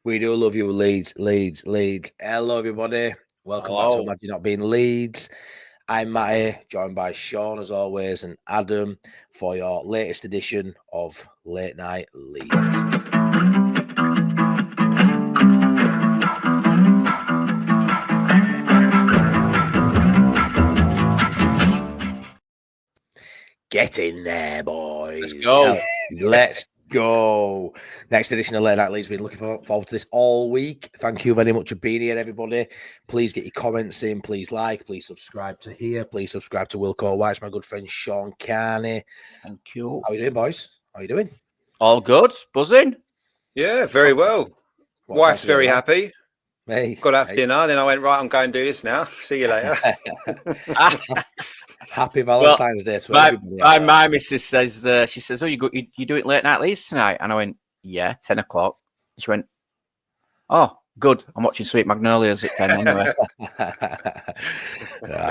We do love you, Leeds. Hello, everybody. Welcome back to Imagine Not Being Leeds. I'm Matty, joined by Sean, as always, and Adam for your latest edition of Late Night Leeds. Get in there, boys. Let's go. Let's go. Next edition of Late Night Leeds. Been looking forward to this all week. Thank you very much for being here, everybody. Please get your comments in. Please like. Please subscribe to here. Please subscribe to Wilco White's my good friend Sean Carney. Thank you. How you doing, boys? How you doing? All good. Buzzing. Yeah, very well. Wife's very happy. Hey, got to have dinner. Then I went, right, I'm going to do this now. See you later. Happy Valentine's Day to everybody. My missus says, she says, oh, you do it Late Night Leeds tonight? And I went, yeah, 10 o'clock. She went, oh, good. I'm watching Sweet Magnolias at 10 anyway.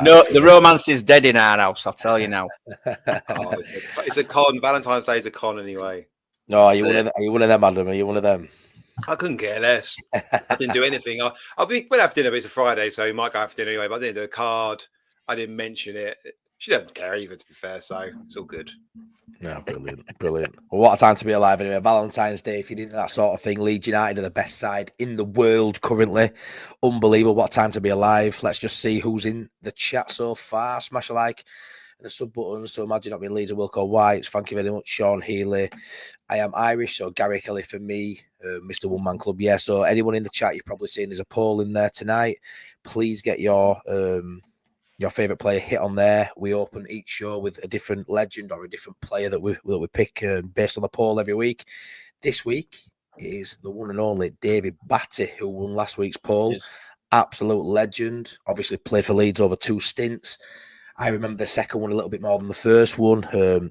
No, the romance is dead in our house, I'll tell you now. It's a con. Valentine's Day is a con anyway. No, are you one of them, Adam? Are you one of them? I couldn't care less. I didn't do anything. We'll have dinner, but it's a Friday, so we might go out for dinner anyway. But I didn't do a card. I didn't mention it. She doesn't care either, to be fair, so it's all good. No, brilliant. Well, what a time to be alive anyway. Valentine's Day, if you didn't that sort of thing. Leeds United are the best side in the world currently. Unbelievable. What a time to be alive. Let's just see who's in the chat so far. Smash a like and the sub buttons to Imagine Not Being Leeds and Wilco White. Thank you very much, Sean Healy. I am Irish, so Gary Kelly for me. Mr. One Man Club. Yeah, so anyone in the chat, you've probably seen there's a poll in there tonight. Please get your favourite player hit on there. We open each show with a different legend or a different player that we pick based on the poll every week. This week is the one and only David Batty, who won last week's poll. Yes. Absolute legend. Obviously played for Leeds over 2 stints. I remember the second one a little bit more than the first one.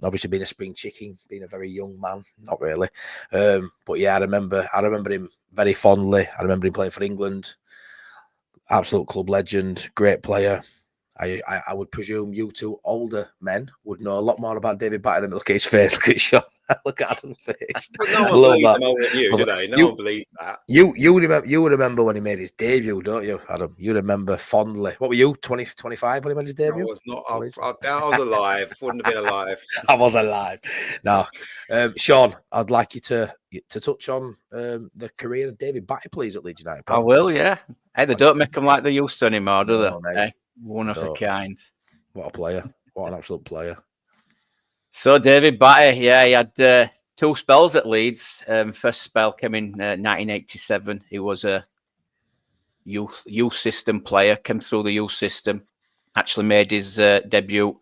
Obviously being a spring chicken, being a very young man, not really. But yeah, I remember him very fondly. I remember him playing for England. Absolute club legend, great player. I would presume you two older men would know a lot more about David Batty than look at his face. Look at Sean. Look at Adam's face. But no one believes them older than you, do they? No one believes that. You would remember when he made his debut, don't you, Adam? You remember fondly. What were you, 20, 25 when he made his debut? I was not. I was alive. Wouldn't have been alive. I was alive. No. Sean, I'd like you to touch on the career of David Batty, please, at Leeds United. I will, yeah. Hey, they don't make them like they used to anymore, do they? No, hey, one of a kind. What a player. What an absolute player. So David Batty, yeah, he had 2 spells at Leeds. First spell came in 1987. He was a youth system player, came through the youth system. Actually made his debut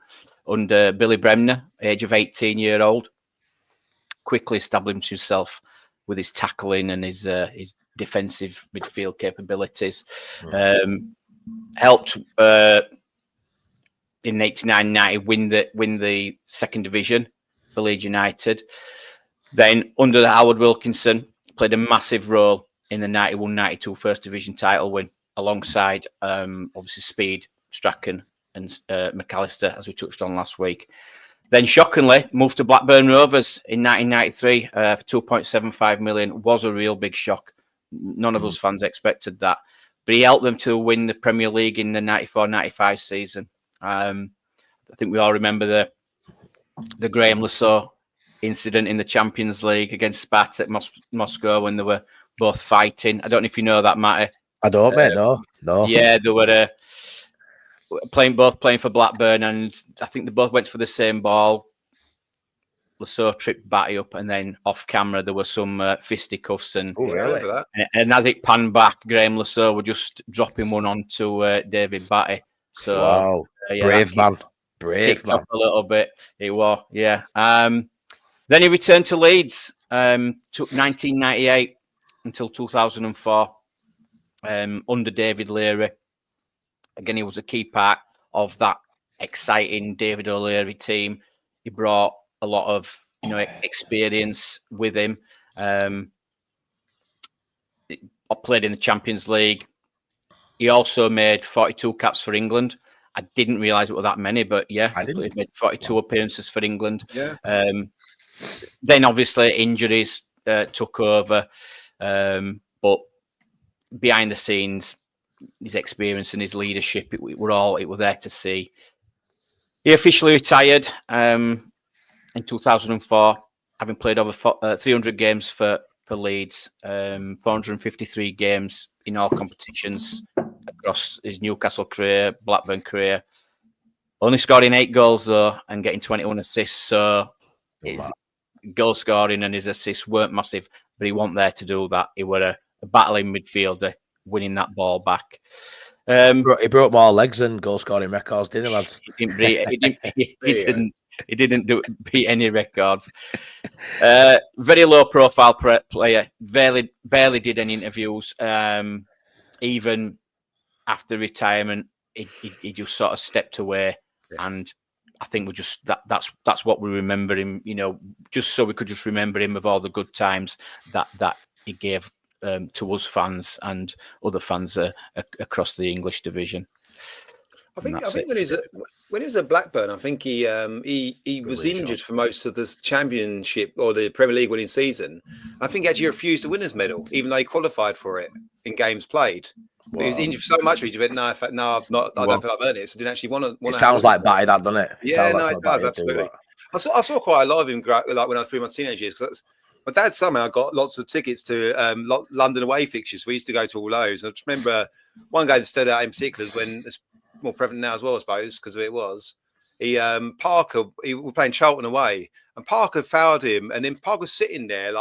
under Billy Bremner, age of 18-year-old. Quickly established himself with his tackling and his defensive midfield capabilities. Helped in 89-90 win the second division for Leeds United. Then under Howard Wilkinson, played a massive role in the 91-92 first division title win alongside obviously Speed, Strachan and McAllister, as we touched on last week. Then shockingly moved to Blackburn Rovers in 1993 for 2.75 million. Was a real big shock. None of us fans expected that. But he helped them to win the Premier League in the 94-95 season. I think we all remember the Graham Lasso incident in the Champions League against Spat at Moscow when they were both fighting. I don't know if you know that, Matty. I don't, mate. No. Yeah, they were playing for Blackburn, and I think they both went for the same ball. Lasso tripped Batty up, and then off camera there were some fisticuffs, and and as it panned back, Graham Lasso were just dropping one onto David Batty. So wow, brave man. Off a little bit. It was, yeah. Then he returned to Leeds, took 1998 until 2004 under David Leary. Again, he was a key part of that exciting David O'Leary team. He brought a lot of experience with him. I played in the Champions League. He also made 42 caps for England. I didn't realise it were that many, but yeah, he made 42 appearances for England. Yeah. Then obviously injuries took over. but behind the scenes, his experience and his leadership, it were there to see. He officially retired in 2004, having played over 300 games for Leeds, 453 games in all competitions across his Newcastle career, Blackburn career. Only scoring 8 goals though, and getting 21 assists. So his goal scoring and his assists weren't massive, but he wasn't there to do that. He were a battling midfielder, winning that ball back. He broke more legs than goal scoring records, didn't he, lads? He didn't beat any records. Very low profile player. Barely did any interviews. Even after retirement, he just sort of stepped away, and I think we just that's what we remember him. Just so we could just remember him of all the good times that he gave to us fans and other fans across the English division. I think when he was at Blackburn, I think he was injured for most of the Championship or the Premier League winning season. I think he actually refused the winners' medal, even though he qualified for it in games played. Wow. He was injured so much, he went, "No, I've not. I don't feel I've earned it." So I didn't actually want to. It sounds like Batty, that, doesn't it? It does absolutely. I saw quite a lot of him, like when I was through my teenage years, because my dad somehow got lots of tickets to London away fixtures. We used to go to all those. I just remember one guy that stood out in particular when it's more prevalent now as well, I suppose, because it was. Parker, he was playing Charlton away, and Parker fouled him, and then Parker was sitting there,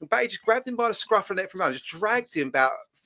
and Batty just grabbed him by the scruff of the neck from behind, just dragged him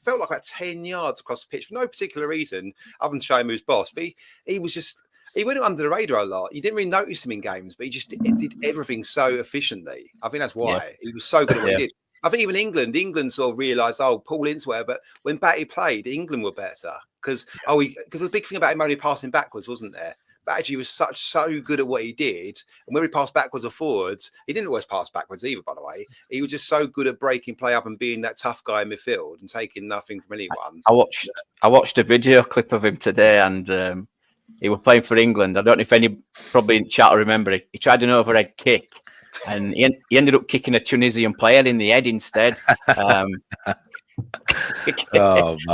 felt like about 10 yards across the pitch for no particular reason, other than showing him who's boss. But he went under the radar a lot. You didn't really notice him in games, but he just did everything so efficiently. I think that's why he was so good at what he did. I think even England sort of realised, Paul Ince, but when Batty played, England were better because the big thing about him only passing backwards, wasn't there? But actually, he was so good at what he did, and when he passed backwards or forwards, he didn't always pass backwards either. By the way, he was just so good at breaking play up and being that tough guy in midfield and taking nothing from anyone. I watched a video clip of him today, and he was playing for England. I don't know if any probably in chat will remember it. He tried an overhead kick, and he ended up kicking a Tunisian player in the head instead. Man. Was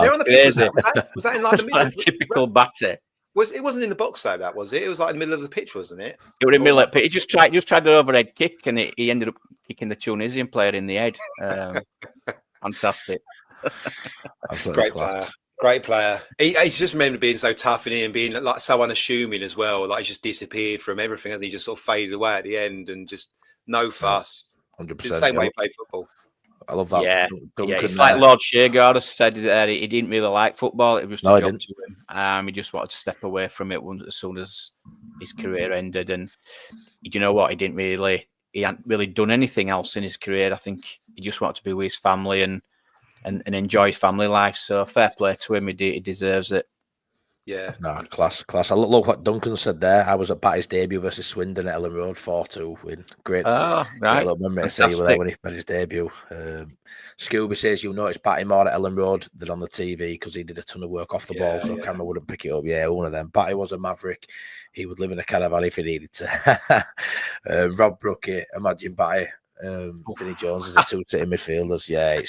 that in like the middle? Typical Batty. It wasn't in the box though, that was it? It was like in the middle of the pitch, wasn't it? It was in the middle of the pitch. He just tried an overhead kick, and he ended up kicking the Tunisian player in the head. Fantastic. Great player. He's just remembered being so tough and being like so unassuming as well. Like he just disappeared from everything as he just sort of faded away at the end and just no fuss. 100%. The same way he played football. I love that. Yeah, it's like Lord Shergard said that he didn't really like football. It was just a job to him. He just wanted to step away from it as soon as his career ended. And you know what? He hadn't really done anything else in his career. I think he just wanted to be with his family and enjoy family life. So fair play to him. He deserves it. Yeah. No, class. I look what Duncan said there. I was at Batty's debut versus Swindon at Ellen Road, 4-2 win. Great. Oh, right. Great memory to say you were there when he made his debut. Scooby says you'll notice Batty more at Ellen Road than on the TV because he did a ton of work off the ball, so camera wouldn't pick it up. Yeah, one of them. Batty was a maverick. He would live in a caravan if he needed to. Rob Brookett, Imagine Batty. Vinnie Jones as a two-sitting midfielders. Yeah,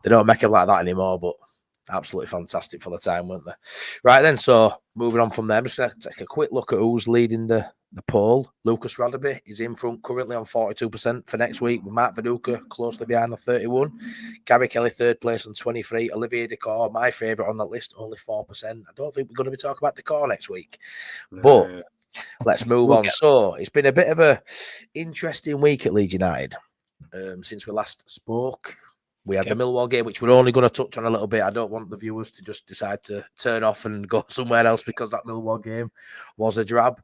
they don't make him like that anymore, but absolutely fantastic for the time, weren't they? Right then, so moving on from there, I'm just going to take a quick look at who's leading the poll. Lucas Radaby is in front currently on 42% for next week, with Mark Viduka closely behind on 31. Gary Kelly third place on 23. Olivier Decor, my favourite on that list, only 4%. I don't think we're going to be talking about Decor next week, but let's move on. So it's been a bit of a interesting week at Leeds United since we last spoke. We had the Millwall game, which we're only going to touch on a little bit. I don't want the viewers to just decide to turn off and go somewhere else because that Millwall game was a drab.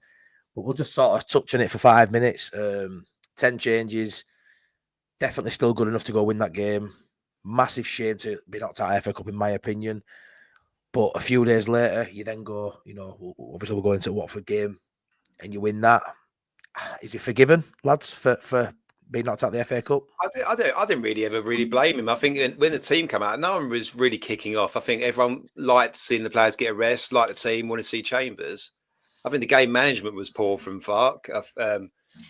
But we'll just sort of touch on it for 5 minutes. 10 changes. Definitely still good enough to go win that game. Massive shame to be knocked out of FA Cup, in my opinion. But a few days later, you then go, obviously we're going to a Watford game and you win that. Is it forgiven, lads, for being knocked out of the FA Cup? I didn't really ever blame him. I think when the team came out, no one was really kicking off. I think everyone liked seeing the players get a rest, liked the team, wanted to see Chambers. I think the game management was poor from Farke.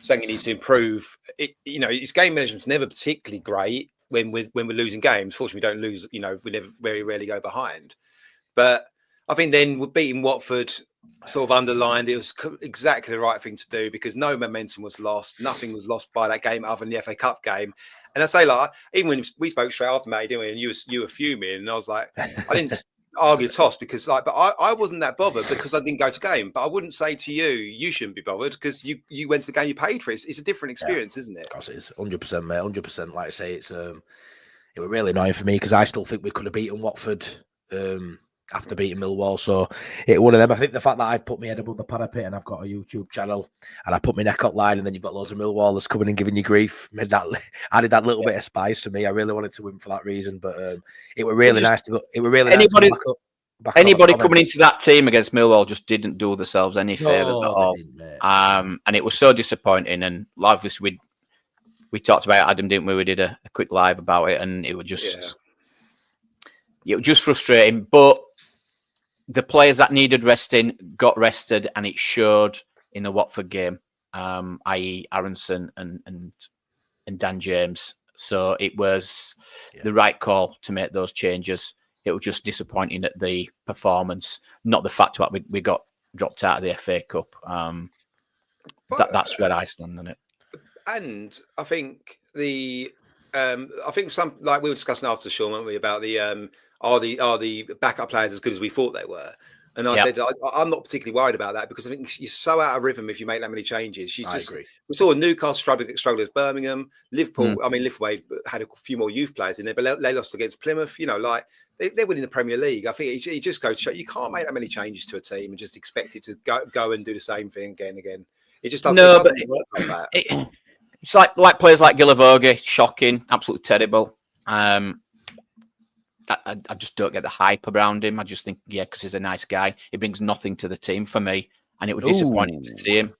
Saying he needs to improve. His game management's never particularly great. when we're losing games. Fortunately, we don't lose. You know, we never very rarely go behind. But I think then we're beating Watford. Sort of underlined it was exactly the right thing to do because no momentum was lost. Nothing was lost by that game other than the FA Cup game. And I say, like, even when we spoke straight after, Matty, didn't we? And you were fuming, and I was like, I didn't argue toss because, like, but I wasn't that bothered because I didn't go to the game. But I wouldn't say to you shouldn't be bothered because you went to the game, you paid for it. It's a different experience, isn't it? Of course, it is 100%, mate. 100%. Like I say, it was really annoying for me because I still think we could have beaten Watford. After beating Millwall, so it one of them. I think the fact that I've put my head above the parapet and I've got a YouTube channel and I put my neck up line, and then you've got loads of Millwallers coming and giving you grief, added that little bit of spice to me. I really wanted to win for that reason, but it was really nice to go. It was really anybody, nice to back anybody coming into that team against Millwall just didn't do themselves any favours at all. And it was so disappointing. And obviously we talked about Adam, didn't we? We did a quick live about it, and it was just it was just frustrating. But the players that needed resting got rested, and it showed in the Watford game, i.e. Aronson and Dan James. So it was the right call to make those changes. It was just disappointing at the performance, not the fact that we got dropped out of the FA Cup. That's where I stand on it. And I think some, like we were discussing after Sean, weren't we, about the are the backup players as good as we thought they were? And I said I'm not particularly worried about that because I think you're so out of rhythm if you make that many changes. I agree. We saw Newcastle struggle with Birmingham, Liverpool. I mean, Liverpool had a few more youth players in there, but they lost against Plymouth. You know, like they're winning the Premier League. I think it just goes to show you can't make that many changes to a team and just expect it to go and do the same thing again. It just doesn't, work like that. It's like players like Gilavogi, shocking, absolutely terrible. I just don't get the hype around him. I just think, because he's a nice guy. He brings nothing to the team for me, and it was disappointing to see him.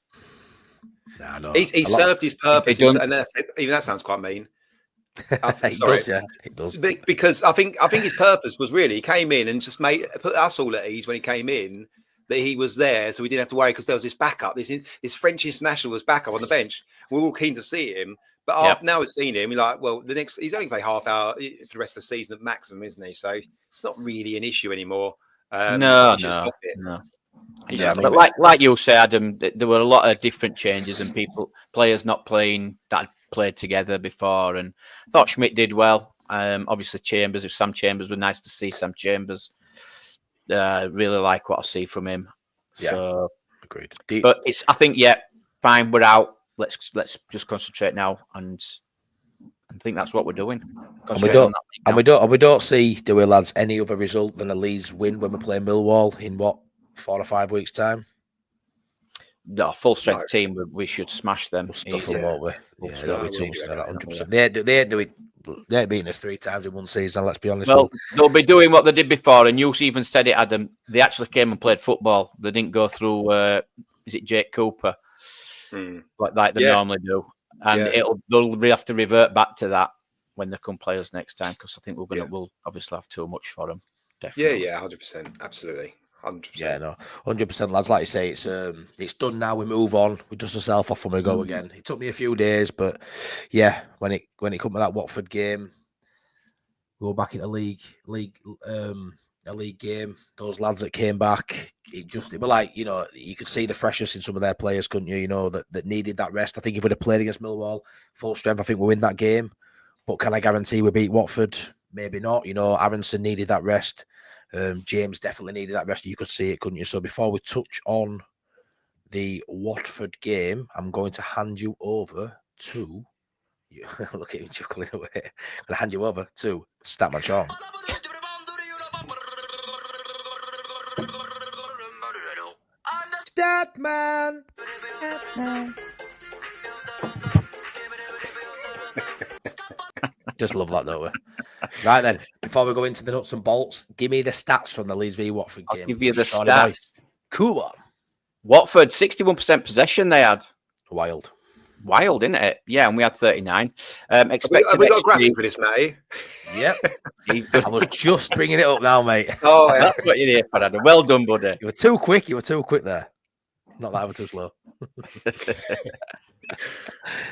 No. He served his purpose, and even that sounds quite mean. It does. Because I think his purpose was really he came in and just put us all at ease when he came in that he was there, so we didn't have to worry because there was this backup. This French international was backup on the bench. We were all keen to see him. But now we've seen him, we're like, well, he's only played half hour for the rest of the season at maximum, isn't he? So it's not really an issue anymore. No. But like you said, Adam, there were a lot of different changes and players not playing that had played together before. And I thought Schmidt did well. Obviously, Sam Chambers was nice to see. Sam Chambers, really like what I see from him. So agreed. But I think, fine, we're out. Let's just concentrate now, and I think that's what we're doing. And we don't see, do we, lads, any other result than a Leeds win when we play Millwall in 4 or 5 weeks' time? No, full strength team. We should smash them. We'll stuff them, won't we? That'll be too much for that. 100%. They ain't beaten us 3 times in one season. Let's be honest. Well, they'll be doing what they did before, and you even said it, Adam. They actually came and played football. They didn't go through. Is it Jake Cooper? Like they normally do, and they'll have to revert back to that when they come play us next time because I think we'll obviously have too much for them. Definitely. 100%, absolutely, 100%. Yeah, no, 100%, lads. Like you say, it's done now. We move on. We dust ourselves off and we go again. It took me a few days, but when it come to that Watford game, we go back in the league game. Those lads that came back, it was like, you could see the freshness in some of their players, couldn't you? That needed that rest. I think if we'd have played against Millwall full strength, I think we win that game. But can I guarantee we beat Watford? Maybe not. Aronson needed that rest. James definitely needed that rest. You could see it, couldn't you? So before we touch on the Watford game, I'm going to hand you over to look at him chuckling away. I'm going to hand you over to Statman Sean. Statman. Just love that, don't we? Right then, before we go into the nuts and bolts, give me the stats from the Leeds v Watford game. I'll give you the stats. Cool on. Watford, 61% possession they had. Wild, isn't it? Yeah, and we had 39. Have we got a graphic for this, Matty? Yep. I was just bringing it up now, mate. Oh, that's what you're here for, Adam. Well done, buddy. You were too quick there. Not that I was too slow.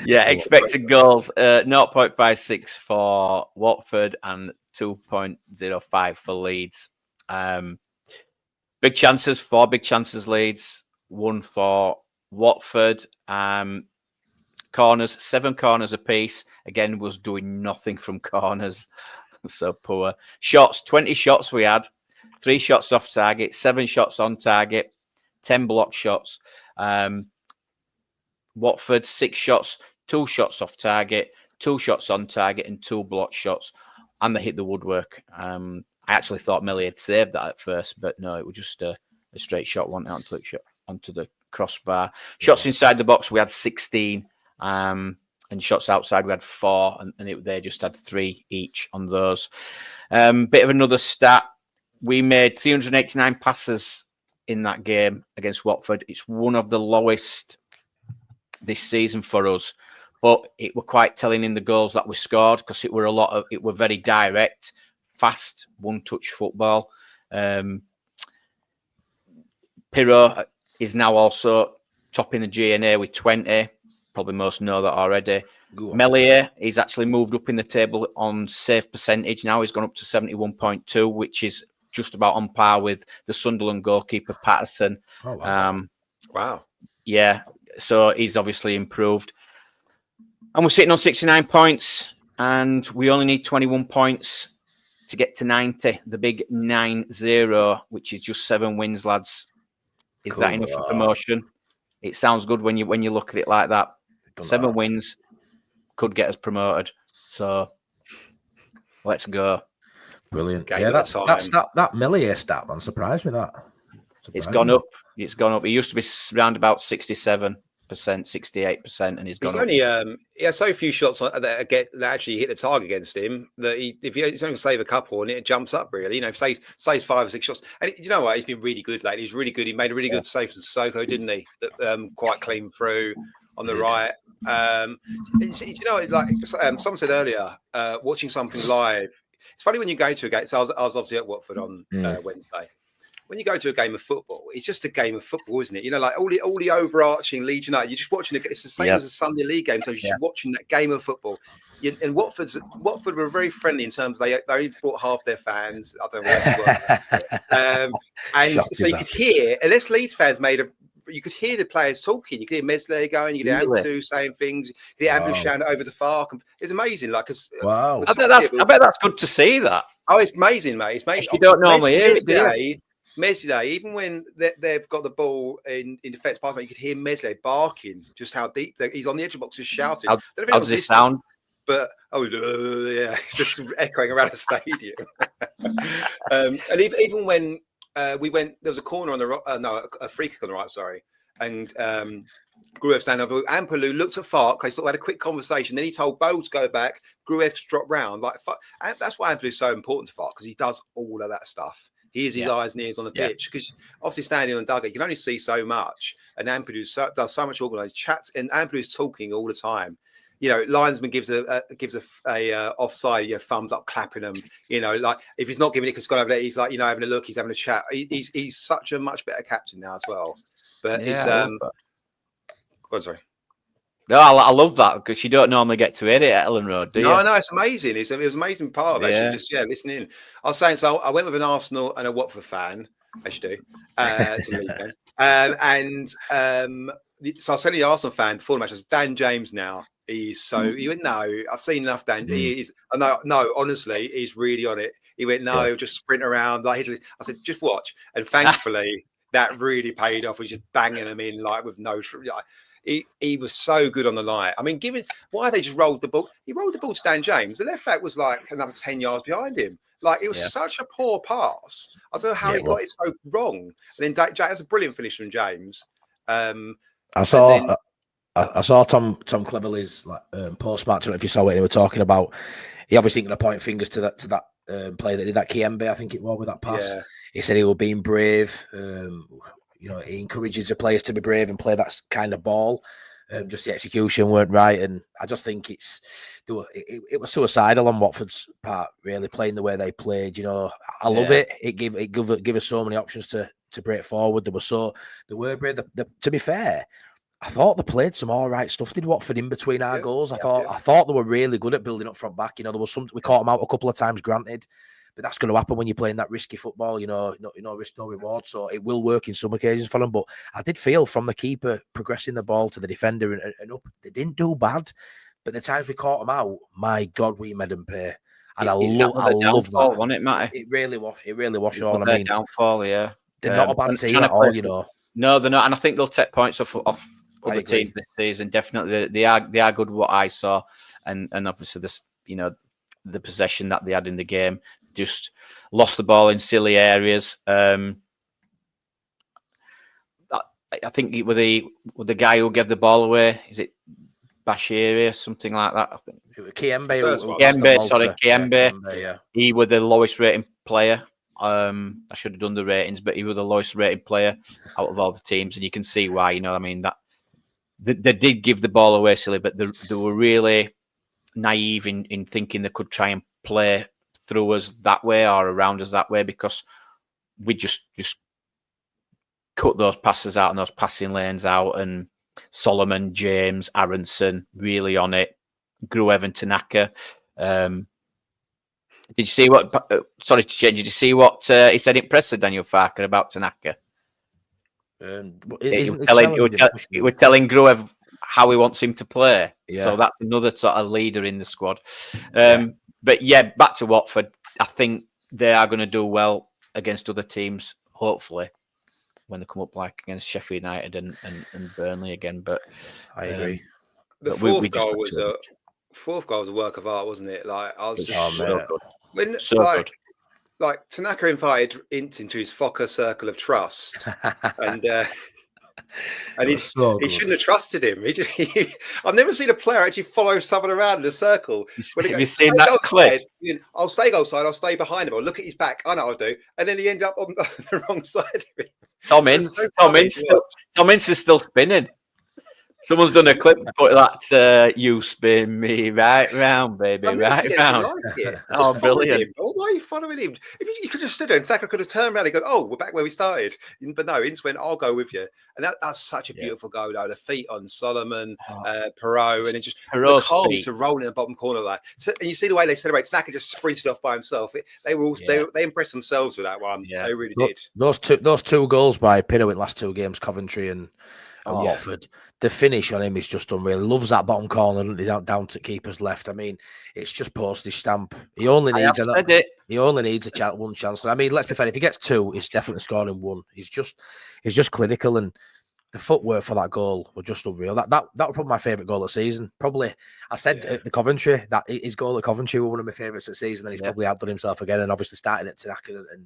Yeah, expected goals 0.56 for Watford and 2.05 for Leeds. Big chances, 4 big chances Leeds, 1 for Watford. Corners, 7 corners apiece. Again, was doing nothing from corners. So poor. Shots, 20 shots we had. 3 shots off target, 7 shots on target, 10 block shots. Watford, 6 shots, 2 shots off target, 2 shots on target, and 2 block shots. And they hit the woodwork. I actually thought Millie had saved that at first, but no, it was just a straight shot, one onto the crossbar. Shots inside the box, we had 16. And shots outside, we had 4, and they just had 3 each on those. Bit of another stat. We made 389 passes in that game against Watford. It's one of the lowest this season for us, but it were quite telling in the goals that we scored because it were very direct, fast, one-touch football. Pirro is now also topping the GNA with 20. Probably most know that already. Melier, he's actually moved up in the table on save percentage now. He's gone up to 71.2, which is just about on par with the Sunderland goalkeeper Patterson. Oh, wow. Wow. Yeah, so he's obviously improved. And we're sitting on 69 points, and we only need 21 points to get to 90. The big 9-0, which is just 7 wins, lads. Is that enough for promotion? It sounds good when you look at it like that. 7 wins could get us promoted. So let's go. Brilliant. Game Yeah, that Millier stat, man, surprised me that. It's gone up. It's gone up. It used to be around about 67%, 68%, and he's gone up. He has so few shots that actually hit the target against him that if he's only save a couple and it jumps up really, you know, saves 5 or 6 shots. And you know what? He's been really good lately. He's really good. He made a really good save for Sissoko, didn't he? That quite clean through on the right. You know, like someone said earlier, watching something live. It's funny when you go to a game. So I was obviously at Watford on Wednesday. When you go to a game of football, it's just a game of football, isn't it? You know, like all the overarching Leeds United, you're just watching it. It's the same as a Sunday league game. So you're just watching that game of football. And Watford were very friendly in terms they only brought half their fans. I don't know what and so you could hear, unless Leeds fans you could hear the players talking. You could hear Mesler going. You could hear Ampadu saying things. You could hear Ampadu shouting over the Fark. It's amazing. Like, wow! I bet that's good to see. That it's amazing, mate. It's amazing. You don't normally hear it. Mesler, even when they've got the ball in defence pathway, you could hear Mesler barking. Just how deep he's on the edge of the box, just shouting. How does it sound? But yeah, it's just echoing around the stadium. And even when we went, there was a corner on the right, a free kick on the right, sorry. And Gruev standing over. Ampadu looked at Fark. They sort of had a quick conversation. Then he told Bo to go back. Gruev to drop round. And that's why Ampadu is so important to Fark, because he does all of that stuff. He is his eyes and ears on the pitch, because obviously standing on the dugout, you can only see so much. And Ampadu does so much organised chats, and Ampadu's talking all the time. You know, linesman gives a offside, thumbs up, clapping them. You know, like if he's not giving it because he's gone over there, he's like, having a look, he's having a chat. He's such a much better captain now as well. But it's go on, sorry. No, I love that, because you don't normally get to hear it at Ellen Road, do you? No, it's amazing. It was an amazing part of actually just listening. I was saying, so I went with an Arsenal and a Watford fan, as you do, to so I was telling the Arsenal fan before the match, I was Dan James now. He's so you went, no, I've seen enough Dan. He is no, honestly, he's really on it. He went, no, he'll just sprint around. I said, just watch. And thankfully that really paid off. He's just banging them in like with no he was so good on the line. I mean, given why they just rolled the ball, he rolled the ball to Dan James. The left back was like another 10 yards behind him. Like, it was such a poor pass. I don't know how he got it so wrong. And then that's a brilliant finish from James. I saw Tom Cleverley's post match. I don't know if you saw what they were talking about. He obviously going to point fingers to that player that did that Kiembe, I think it was, with that pass. Yeah. He said he was being brave. He encourages the players to be brave and play that kind of ball. Just the execution weren't right, and I just think it was suicidal on Watford's part, really playing the way they played. I love it. It gave us so many options to break forward. They were brave. To be fair, I thought they played some all right stuff. Did Watford in between our goals? I thought they were really good at building up front back. There was some we caught them out a couple of times, granted, but that's going to happen when you're playing that risky football. No risk, no reward. So it will work in some occasions for them. But I did feel from the keeper progressing the ball to the defender and up, they didn't do bad. But the times we caught them out, my God, we made them pay. And I love that. Wasn't it, Matty? It really was, Sean. Their downfall, yeah. They're not a bad team at all, No, they're not, and I think they'll take points off other teams this season. Definitely, they are good. What I saw, and obviously this, the possession that they had in the game, just lost the ball in silly areas. I think with the guy who gave the ball away, is it Bashiri or something like that? I think Kiembe. Yeah. He was the lowest rating player. I should have done the ratings, but he was the lowest rated player out of all the teams, and you can see why. That they did give the ball away silly, but they were really naive in thinking they could try and play through us that way or around us that way, because we just cut those passes out and those passing lanes out, and Solomon, James, Aronson really on it. Gruev and Tanaka. Did you see what? Sorry to change. Did you see what he said in press to Daniel Farker about Tanaka? He was telling Gruev how he wants him to play. Yeah. So that's another sort of leader in the squad. But yeah, back to Watford. I think they are going to do well against other teams, hopefully, when they come up like against Sheffield United and Burnley again. But I agree. The fourth goal was a work of art, wasn't it? Like, I was just so good. Good. Like Tanaka invited Ince into his Fokker circle of trust, and he shouldn't have trusted him. I've never seen a player actually follow someone around in a circle. Have you seen that clip? I'll stay goal side. I'll stay behind him. I'll look at his back. I know I'll do, and then he ended up on the wrong side of him. Tom Ince is still spinning. Someone's done a clip for that. You spin me right round, baby, right round. Oh, brilliant! Oh, why are you following him? If you could just stood there and Tanaka could have turned around and go, "Oh, we're back where we started." But no, Ince went, "I'll go with you," and that's such a beautiful goal. Though the feet on Solomon, Perot, and it just the Coles are rolling in the bottom corner of that. So, and you see the way they celebrate. Tanaka just sprinted off by himself. They impressed themselves with that one. Yeah. They really did. Those two goals by Pinto in the last two games, Coventry and Watford. The finish on him is just unreal. He loves that bottom corner, doesn't he, down to keeper's left. I mean, it's just postage stamp. He only needs one chance. I mean, let's be fair. If he gets two, he's definitely scoring one. He's just clinical, and the footwork for that goal was just unreal. That was probably my favourite goal of the season. Probably, I said at the Coventry that his goal at Coventry was one of my favourites of the season. And he's probably outdone himself again, and obvioly starting at Tanaka and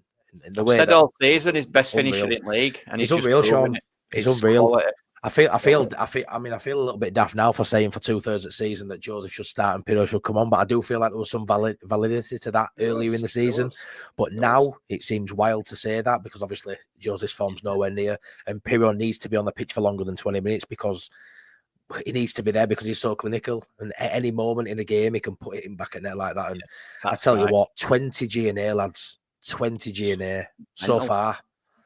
the way said all season his best finisher in league, and he's unreal, Sean. He's unreal. Quality. I feel a little bit daft now for saying for 2/3 of the season that Joseph should start and Pinto should come on, but I do feel like there was some validity to that earlier in the season. But now it seems wild to say that, because obviously Joseph's form's nowhere near, and Pinto needs to be on the pitch for longer than 20 minutes because he needs to be there because he's so clinical, and at any moment in the game he can put it in back at net like that. And I tell you what, 20 G&A, lads, 20 G&A so far.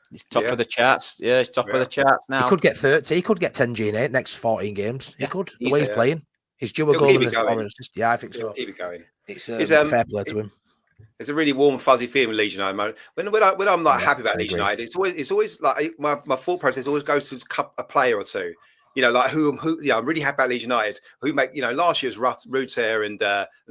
He's top of the charts. Yeah, he's top of the charts now. He could get 30. He could get 10 G&A next 14 games. He could. The way he's playing. He's due a goal and an assist. Yeah, I think so. Keep it going. It's fair play to him. There's a really warm, fuzzy feeling with Leeds United. When I'm not happy about Leeds United, it's always like my thought process always goes to a player or two. Like who I'm really happy about Leeds United. Who make last year's Ruter and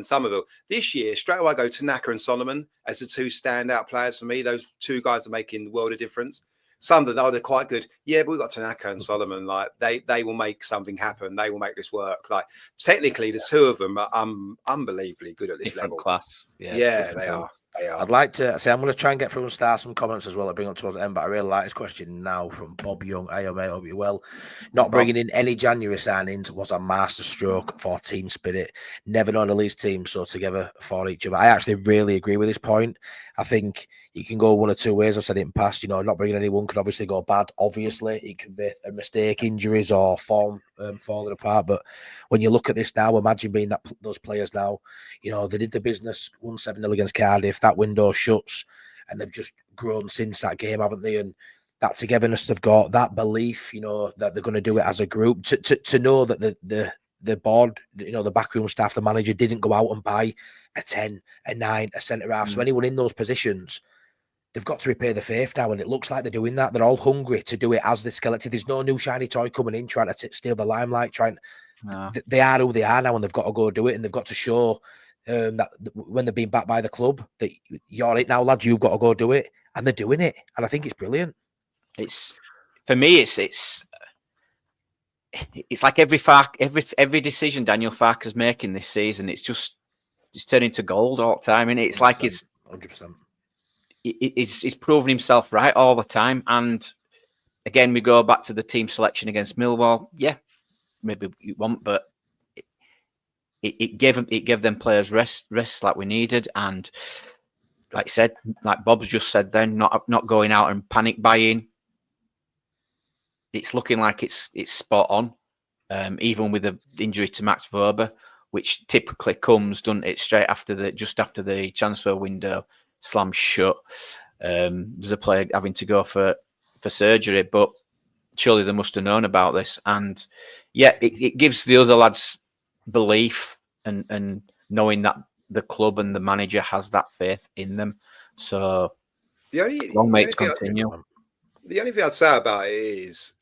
Somerville. This year, straight away I go Tanaka and Solomon as the two standout players for me. Those two guys are making the world of difference. Sunderland, they're quite good. Yeah, but we've got Tanaka and Solomon. Like they will make something happen. They will make this work. Like technically, the two of them are unbelievably good at this level. Class. Yeah, they are. I'd like to say I'm going to try and get through and start some comments as well. I bring up towards the end, but I really like this question now from Bob Young. Hey, mate, hope you well. Not bringing in any January signings was a master stroke for team spirit. Never known a Leeds team so together for each other. I actually really agree with this point. I think you can go one or two ways. I've said it in past. Not bringing anyone could obviously go bad. Obviously, it could be a mistake, injuries, or form falling apart. But when you look at this now, imagine being those players now. They did the business, won 7-0 against Cardiff. That window shuts, and they've just grown since that game, haven't they? And that togetherness they've got, that belief, that they're going to do it as a group, to know that the board, the backroom staff, the manager didn't go out and buy a 10, a 9, a centre half. So anyone in those positions, they've got to repay the faith now, and it looks like they're doing that. They're all hungry to do it as this collective. There's no new shiny toy coming in trying to steal the limelight. They are who they are now, and they've got to go do it, and they've got to show that when they're being backed by the club, that you're it now, lads. You've got to go do it, and they're doing it, and I think it's brilliant. It's for me. It's like every decision Daniel Farke's making this season. It's turning to gold all the time, and it's 100%. Like it's 100%. He's proven himself right all the time. And again, we go back to the team selection against Millwall. Yeah, maybe you want, but it gave them players rest like we needed. And like I said, like Bob's just said, then not going out and panic buying. It's looking like it's spot on, even with the injury to Max Verber, which typically comes, doesn't it, straight after just after the transfer window slams shut. There's a player having to go for surgery, but surely they must have known about this. And yeah, it gives the other lads belief and knowing that the club and the manager has that faith in them. So long may it continue. The only thing I'd say about it is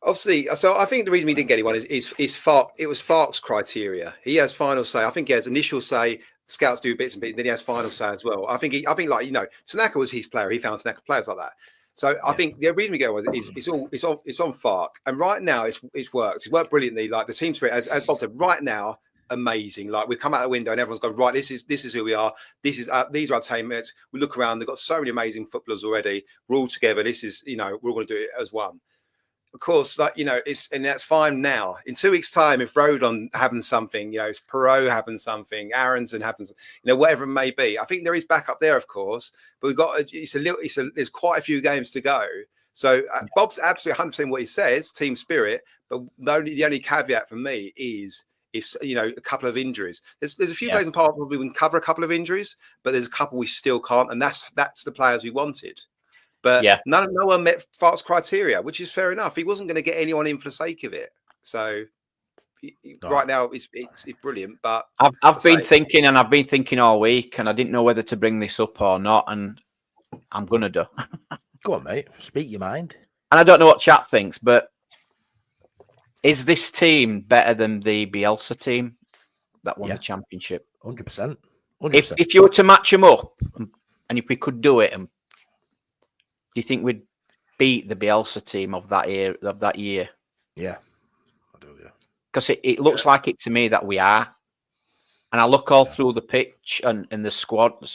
obviously, so I think the reason we didn't get anyone is Farke. It was Farke's criteria. He has final say. I think he has initial say. Scouts do bits and bits, then he has final say as well. I think like Tanaka was his player. He found Tanaka players like that. So I think the reason we go is it's on Farke, and right now it's worked. It's worked brilliantly. Like the team spirit, as Bob said, right now amazing. Like we come out the window and everyone's gone, right, this is who we are. These are our teammates. We look around. They've got so many amazing footballers already. We're all together. This is we're all going to do it as one. Of course, like and that's fine now. In 2 weeks' time, if Rodon happens something, if Perot happens something, Aronson happens, whatever it may be. I think there is backup there, of course, but we've got there's quite a few games to go. So Bob's absolutely 100% what he says, team spirit. But the only caveat for me is if a couple of injuries. There's a few players in part where we can cover a couple of injuries, but there's a couple we still can't, and that's the players we wanted. But no one met Farke's criteria, which is fair enough. He wasn't going to get anyone in for the sake of it. So right now it's brilliant. But I've been thinking all week, and I didn't know whether to bring this up or not, and I'm gonna do. Go on, mate. Speak your mind. And I don't know what chat thinks, but is this team better than the Bielsa team that won the championship? 100%. If you were to match them up, and if we could do it, do you think we'd beat the Bielsa team of that year? Yeah, I do. Yeah, because it looks like it to me that we are. And I look all through the pitch and the squad, the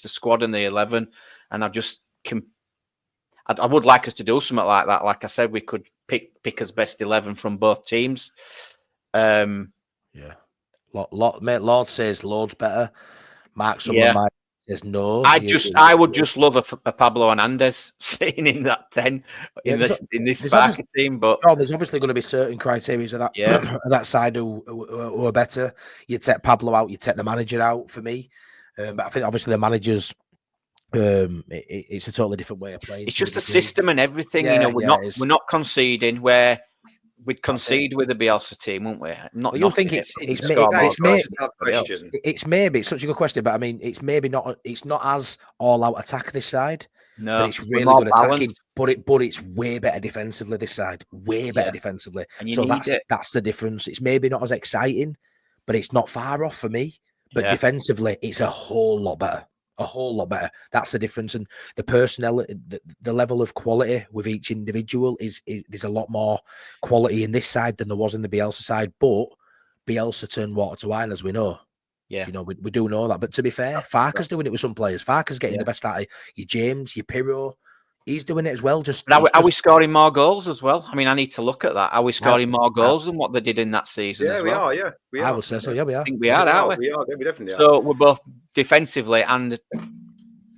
squad and the 11, and I would like us to do something like that. Like I said, we could pick us best 11 from both teams. Yeah, mate. Lord says Lord's better. Mark Summerland says no. I would just love a Pablo Hernandez sitting in that 10 in this Barca team. But there's obviously going to be certain criteria of that of that side who are better. You take Pablo out, you take the manager out for me. But I think obviously the managers, it's a totally different way of playing. It's just the system and everything. We're not conceding where we'd concede with the Bielsa team, wouldn't we? It's such a good question, but I mean, it's not as all out attack this side. No, but it's really good attacking. But it's way better defensively this side. Way better defensively. So that's the difference. It's maybe not as exciting, but it's not far off for me. But defensively, it's a whole lot better. A whole lot better. That's the difference. And the personnel, the level of quality with each individual is there's a lot more quality in this side than there was in the Bielsa side. But Bielsa turned water to wine, as we know. Yeah, we do know that. But to be fair, Farke's doing it with some players. Farke's getting the best out of your James, your Pirro. He's doing it as well. Are we scoring more goals as well? I mean, I need to look at that. Are we scoring more goals than what they did in that season? Yeah, as well? We are. Yeah, we are. I would say so. Yeah, we are. I think we are, aren't we? We are. We definitely are. So we're both defensively and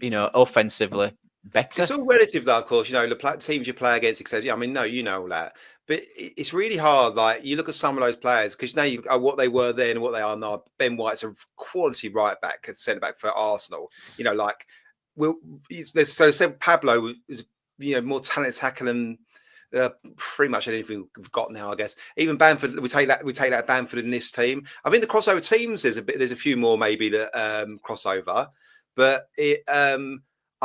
offensively better. It's all relative, though. Of course, the teams you play against, etc. I mean, no, you know all that. But it's really hard. Like you look at some of those players because now you are what they were then and what they are now. Ben White's a quality right back, centre back for Arsenal. Pablo is more talented attacker than pretty much anything we've got now, I guess. Even Bamford, we take that Bamford in this team. I think the crossover teams, there's a few more maybe that crossover, but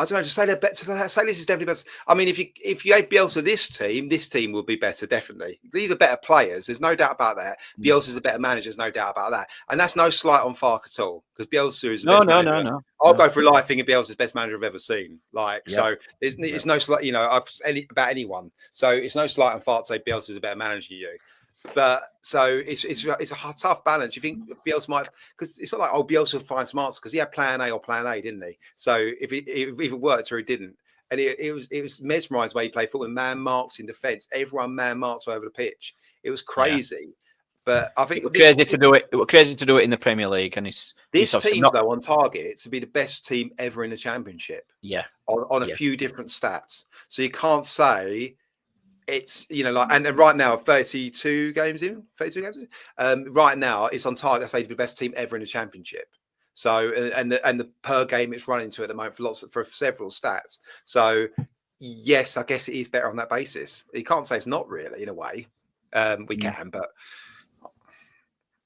I don't know. Just say they're better. Say this is definitely better. I mean, if you gave Bielsa this team would be better, definitely. These are better players. There's no doubt about that. Bielsa's a better manager. There's no doubt about that. And that's no slight on Farke at all, because Bielsa is the best manager. No. I'll go through life thinking Bielsa's the best manager I've ever seen. So it's no slight, about anyone. So it's no slight on Farke to say Bielsa's a better manager than you. But so it's a tough balance. You think Bielsa might, because it's not like Bielsa will find some answers, because he had plan A or plan A, didn't he? So if it worked or it didn't, and it was mesmerised the way he played football. Man marks in defence, everyone man marks over the pitch. It was crazy. Yeah. But I think it was crazy to do it. It was crazy to do it in the Premier League, and this team though on target to be the best team ever in the Championship. Yeah, on a few different stats. So you can't say. It's and right now 32 games in. Right now it's on target. I say to be the best team ever in the Championship. So and the per game it's running to at the moment for several stats. So yes, I guess it is better on that basis. You can't say it's not really in a way. We can, but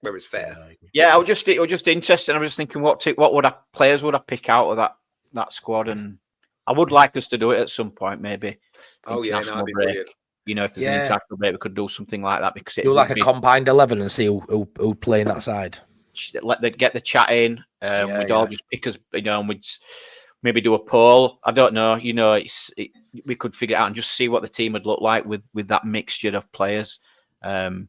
where it's fair. Yeah, it was just interesting. I was thinking what players would I pick out of that squad, and I would like us to do it at some point, maybe. International break. Brilliant. If there's an international break, we could do something like that, because do like a combined 11 and see who'd play in that side. Get the chat in. We'd all just pick us, and we'd maybe do a poll. I don't know. We could figure it out and just see what the team would look like with that mixture of players. Matty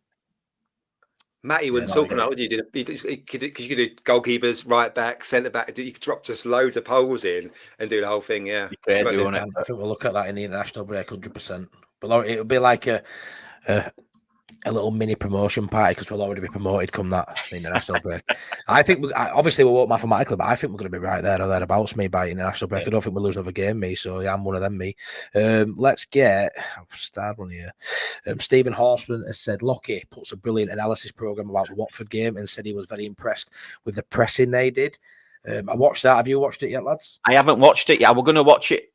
wouldn't talk about what you did. Because you could do goalkeepers, right back, centre back. You could drop just loads of polls in and do the whole thing. Yeah, crazy, I think we'll look at that in the international break, 100%. But it would be like a little mini promotion party, because we'll already be promoted come that international break. I think obviously we won't mathematically, but I think we're going to be right there or thereabouts me by international break. I don't think we'll lose another game, me. So yeah, I'm one of them, me. Let's get start one here. Stephen Horseman has said Lockie puts a brilliant analysis program about the Watford game and said he was very impressed with the pressing they did. I watched that. Have you watched it yet, lads? I haven't watched it yet. We're going to watch it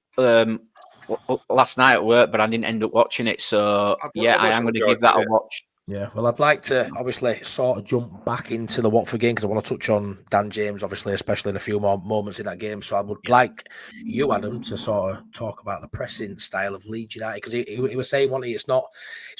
last night at work, but I didn't end up watching it. So I am going to give that a watch. Yeah, well, I'd like to obviously sort of jump back into the Watford game, because I want to touch on Dan James, obviously, especially in a few more moments in that game. So I would like you, Adam, to sort of talk about the pressing style of Leeds United, because he was saying, it's not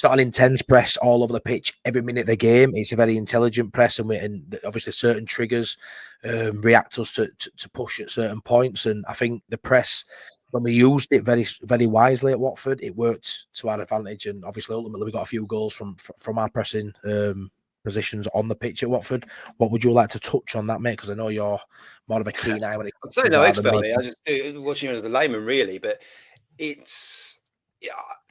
an intense press all over the pitch every minute of the game. It's a very intelligent press, and obviously certain triggers react us to push at certain points. And I think the press, when we used it very, very wisely at Watford, it worked to our advantage, and obviously ultimately we got a few goals from our pressing positions on the pitch at Watford. What would you like to touch on that, mate? Because I know you're more of a keen eye when it comes to no expert on it. I just do watching it as a layman, really, but it's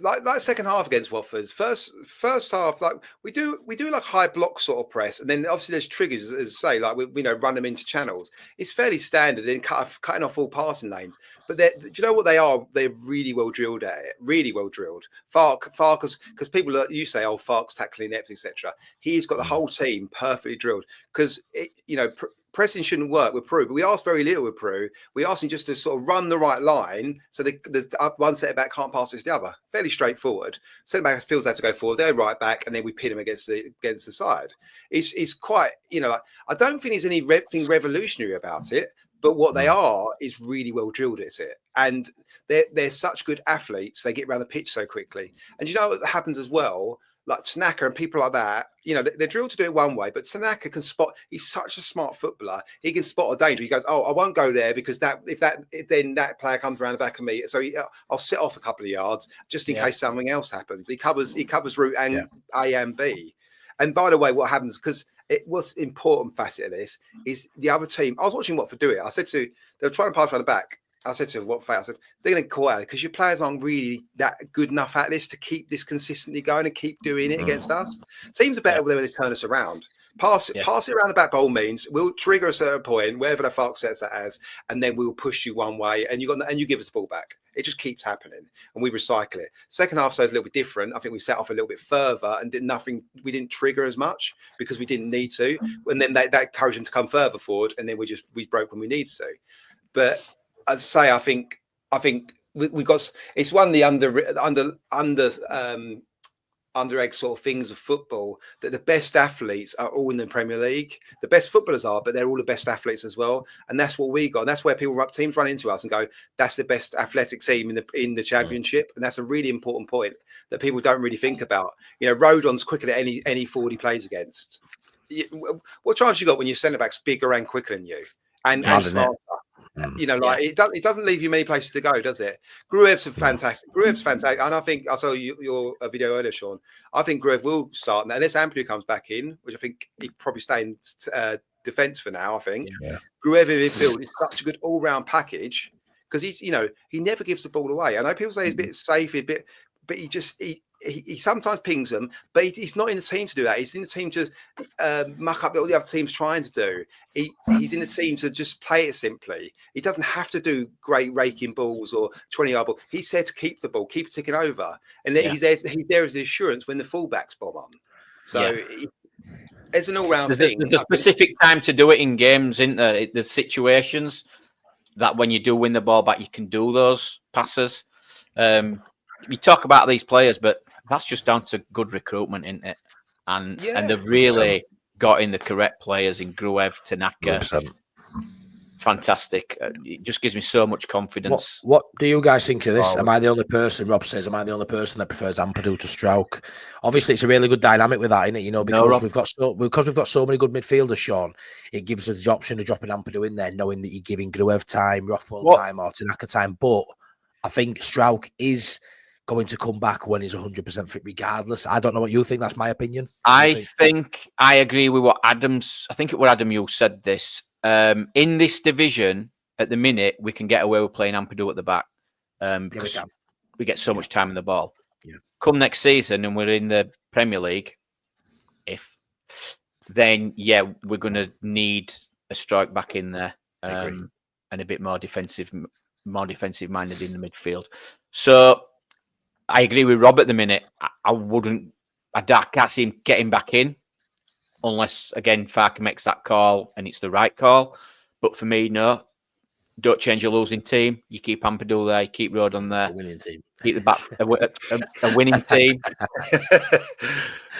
like second half against Watford. First half, like we do like high block sort of press, and then obviously there's triggers, as I say, like we run them into channels. It's fairly standard in cutting off all passing lanes. But do you know what they are? They're really well drilled at it. Really well drilled. Farke, because people you say, Farke's tackling inept, etc. He's got the whole team perfectly drilled, because pressing shouldn't work with Peru, but we asked very little with Peru. We asked him just to sort of run the right line, so the one centre back can't pass it to the other. Fairly straightforward. Centre back feels they have to go forward. They're right back, and then we pin him against the side. It's quite, I don't think there's anything revolutionary about it, but what they are is really well drilled at it, and they're such good athletes. They get around the pitch so quickly, and you know what happens as well. Like Tanaka and people like that, they're drilled to do it one way, but Tanaka can spot. He's such a smart footballer. He can spot a danger. He goes, I won't go there, because then that player comes around the back of me. So I'll sit off a couple of yards just in case something else happens. He covers route A and B. And by the way, what happens, because it was important facet of this, is the other team. I was watching Watford do it. I said they were trying to pass around the back. I said to Watford, I said, they're going to call out, because your players aren't really that good enough at this to keep this consistently going and keep doing it against us. Teams are better when they turn us around. Pass it around the back by all means. We'll trigger a certain point, wherever the Farke sets that as, and then we'll push you one way, and you give us the ball back. It just keeps happening, and we recycle it. Second half, so it's a little bit different. I think we set off a little bit further and did nothing. We didn't trigger as much because we didn't need to, and then that encouraged them to come further forward, and then we broke when we need to. But as I say, I think we got. It's one of the under egg sort of things of football, that the best athletes are all in the Premier League. The best footballers are, but they're all the best athletes as well. And that's what we got. And that's where teams run into us and go, that's the best athletic team in the Championship. And that's a really important point that people don't really think about. You know, Rodon's quicker than any forward he plays against. What chance you got when your centre back's bigger and quicker than you and smarter? You know, like it doesn't leave you many places to go, does it? Gruev's fantastic. And I think I saw your video earlier, Sean. I think Gruev will start now, unless Ampadu comes back in, which I think he'd probably stay in defence for now. I think Gruev in midfield is such a good all-round package because he never gives the ball away. I know people say he's a bit safe, but he sometimes pings them, but he's not in the team to do that. He's in the team to muck up what all the other team's trying to do. He's in the team to just play it simply. He doesn't have to do great raking balls or 20-yard ball. He's there to keep the ball, keep it ticking over. And then he's there as the assurance when the fullbacks bomb on. So it's an all-round thing. There's a specific time to do it in games, isn't there? There's situations that when you do win the ball back, you can do those passes. We talk about these players, but that's just down to good recruitment, isn't it? And they've really got in the correct players in Gruev, Tanaka. 100%. Fantastic. It just gives me so much confidence. What do you guys think of this? Am I the only person, Rob says, am I the only person that prefers Ampadu to Strauch? Obviously, it's a really good dynamic with that, isn't it? You know, because we've got so many good midfielders, Sean, it gives us the option of dropping Ampadu in there, knowing that you're giving Gruev time, Rothwell time, or Tanaka time. But I think Strauch is going to come back when he's 100% fit regardless. I don't know what you think. That's my opinion. I think I agree with what Adam you said this. In this division, at the minute, we can get away with playing Ampadu at the back because we get so much time in the ball. Yeah. Come next season and we're in the Premier League, then we're going to need a strike back in there and a bit more defensive minded in the midfield. So I agree with Rob at the minute. I can't see him getting back in unless, again, Farke makes that call and it's the right call. But for me, no. Don't change your losing team. You keep Ampadu there, you keep Rodon there. A winning team. Keep the back, a winning team.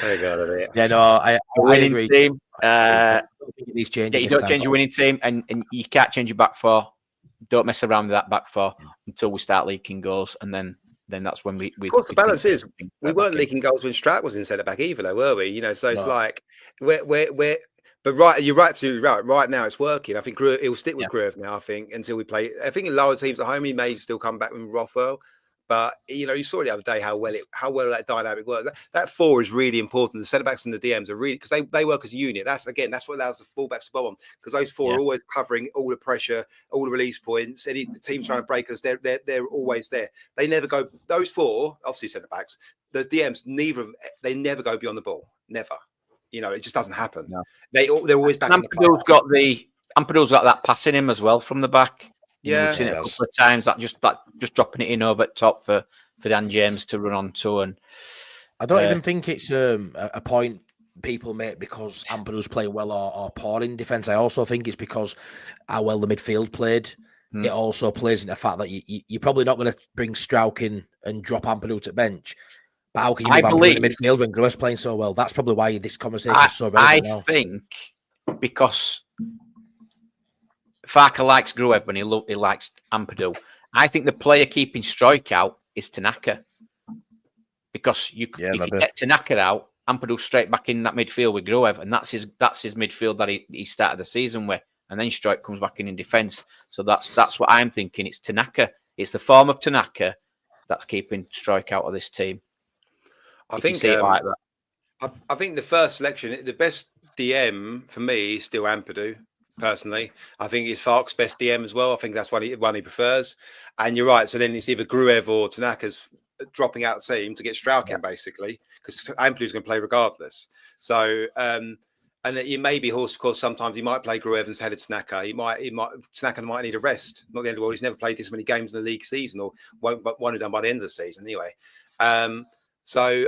I winning agree. Team. These changes. You don't change your winning team and you can't change your back four. Don't mess around with that back four until we start leaking goals, and then that's when we. Of course, the balance is we weren't leaking goals when Strack was in centre back either, though, were we? You know, so it's like we're. But you're absolutely right. Right now, it's working. I think it will stick with Gruev now. I think until we play. I think in lower teams at home, he may still come back with Rothwell. But you saw the other day how well that dynamic works. That four is really important. The centre backs and the DMs are really, because they work as a unit. That's what allows the fullbacks to bomb on, because those four are always covering all the pressure, all the release points. The teams trying to break us, they're always there. They never go. Those four, obviously centre backs, the DMs, they never go beyond the ball. Never. It just doesn't happen. No. They're always back. Ampadu's got that pass in him as well from the back. We've seen it a couple of times. That just dropping it in over at top for Dan James to run onto. And I don't even think it's a point people make because Ampadu's playing well or poor in defence. I also think it's because how well the midfield played. It also plays into the fact that you're probably not going to bring Strauch in and drop Ampadu to bench. But how can you move Ampadu in the midfield when Gruev's playing so well? That's probably why this conversation is so relevant now. I think because Farke likes Gruev when he likes Ampadu. I think the player keeping Strike out is Tanaka. Because if you get Tanaka out, Ampadu's straight back in that midfield with Gruev, and that's his midfield that he started the season with. And then Strike comes back in defence. So that's what I'm thinking. It's Tanaka. It's the form of Tanaka that's keeping Strike out of this team. I think like that. I think the first selection, the best DM for me is still Ampadu. Personally, I think it's Farke's best DM as well. I think that's one he prefers. And you're right. So then it's either Gruev or Tanaka's dropping out the team to get Strauch in, basically, because Ampadu's going to play regardless. So and it may be horse, of course. Sometimes he might play Gruev instead of Tanaka. Tanaka might need a rest. Not the end of the world. He's never played this many games in the league season, or won't have done by the end of the season anyway. So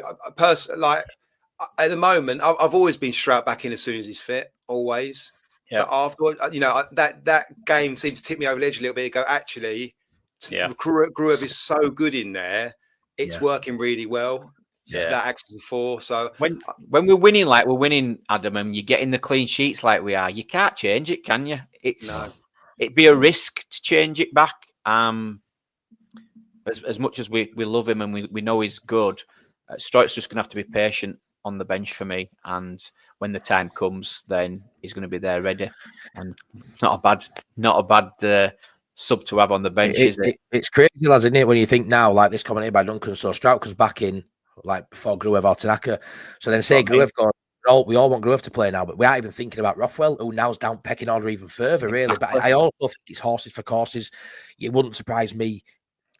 at the moment, I've always been Strauch back in as soon as he's fit, always. Yeah. But afterwards, that game seemed to tip me over the edge a little bit. Go, actually, Gruev is so good in there. It's working really well. Yeah. That acts as a 4. So when we're winning like we're winning, Adam, and you're getting the clean sheets like we are, you can't change it, can you? It'd be a risk to change it back. As much as we love him and we know he's good, Stroik's just going to have to be patient on the bench for me. And when the time comes, then he's going to be there ready. And not a bad sub to have on the bench, is it? It's crazy, lads, isn't it? When you think now, like this comment by Duncan, so Strouk was back in like before Gruev or Tanaka. So then say Gruev gone. We all want Gruev to play now, but we aren't even thinking about Rothwell, who now's down pecking order even further, really. But I also think it's horses for courses. It wouldn't surprise me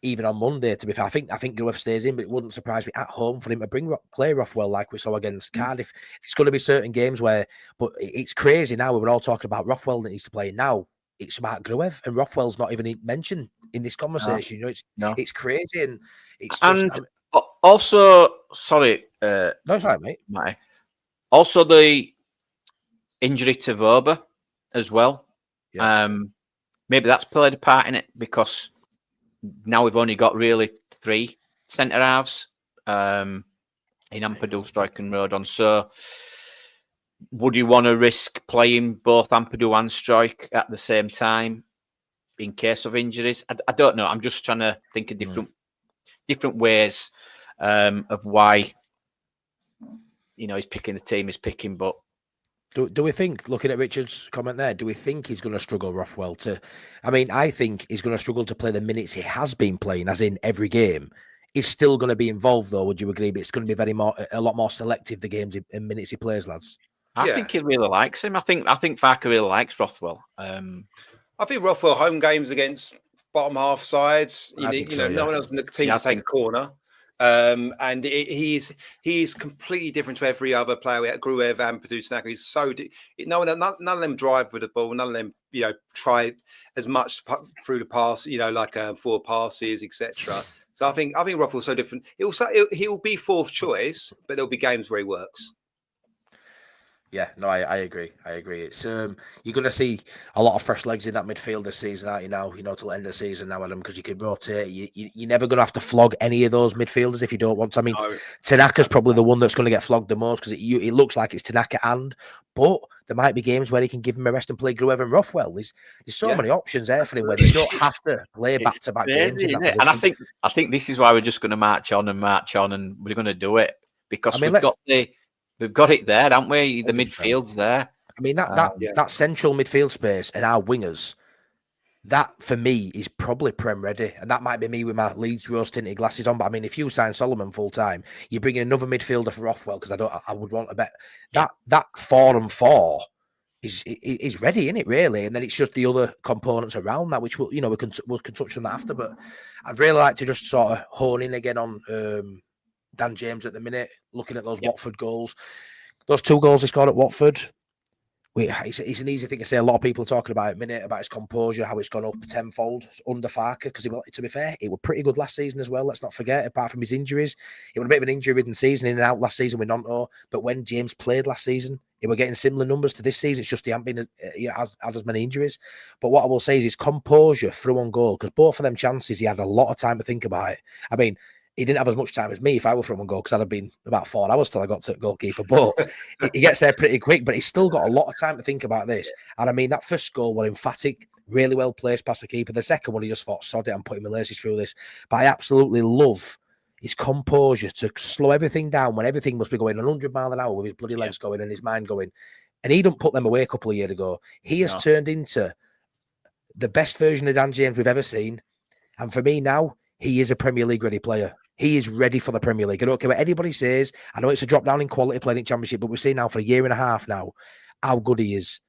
even on Monday, to be fair. I think Gruev stays in, but it wouldn't surprise me at home for him to play Rothwell like we saw against Cardiff. It's going to be certain games where, but it's crazy now. We were all talking about Rothwell that needs to play. Now it's about Gruev, and Rothwell's not even mentioned in this conversation. It's crazy, and it's just, also sorry. No, it's right, mate. Matty. Also, the injury to Voba as well. Yeah. Maybe that's played a part in it because now we've only got really 3 centre halves in Ampadu, Strike and Rodon. So would you want to risk playing both Ampadu and Strike at the same time in case of injuries? I don't know. I'm just trying to think of different ways of why he's picking the team he's picking. But do we think, looking at Richard's comment there, do we think he's going to struggle, Rothwell, I think he's going to struggle to play the minutes he has been playing, as in every game. He's still going to be involved, though, would you agree? But it's going to be a lot more selective, the games and minutes he plays, lads. I think he really likes him. I think Farke really likes Rothwell. I think Rothwell home games against bottom half sides, no one else in the team can take a corner. And he's completely different to every other player. We had Gruev and Padu Tanaka. He's so none of them drive with the ball. None of them, try as much through the pass. Like 4 passes, etc. So I think Rothwell's so different. He'll be 4th choice, but there'll be games where he works. Yeah, no, I agree. It's you're going to see a lot of fresh legs in that midfield this season, aren't you? Now, till end of the season now, Adam, because you can rotate. You're never going to have to flog any of those midfielders if you don't want to. No. Tanaka's probably the one that's going to get flogged the most because it looks like it's Tanaka but there might be games where he can give him a rest and play Gruev and Rothwell. There's so many options there for him where you don't have to play back-to-back games in that position. And I think this is why we're just going to march on, and we're going to do it because we've got it there, haven't we? The 100%. Midfield's there. That central midfield space and our wingers, that for me is probably Prem ready. And that might be me with my Leeds rose tinted glasses on. But if you sign Solomon full time, you bring in another midfielder for Rothwell because I would want to bet that 4 and 4 is ready, isn't it? Really, and then it's just the other components around that, which we can touch on that after. But I'd really like to just sort of hone in again on Dan James at the minute, looking at those Watford goals. Those 2 goals he scored at Watford. It's an easy thing to say. A lot of people are talking about it at the minute, about his composure, how it's gone up tenfold under Farke, because to be fair, it was pretty good last season as well. Let's not forget, apart from his injuries. It was a bit of an injury-ridden season, in and out last season with Nonto. But when James played last season, he was getting similar numbers to this season. It's just he hadn't been as many injuries. But what I will say is his composure through on goal, because both of them chances, he had a lot of time to think about it. He didn't have as much time as me if I were from one goal because I'd have been about 4 hours till I got to goalkeeper. But he gets there pretty quick. But he's still got a lot of time to think about this. And that first goal was emphatic, really well placed past the keeper. The second one, he just thought, sod it, I'm putting my laces through this. But I absolutely love his composure to slow everything down when everything must be going 100 miles an hour with his bloody legs going and his mind going. And he didn't put them away a couple of years ago. He has turned into the best version of Dan James we've ever seen. And for me now, he is a Premier League ready player. He is ready for the Premier League. I don't care what anybody says. I know it's a drop down in quality playing in Championship, but we've seen now for a year and a half now how good he is.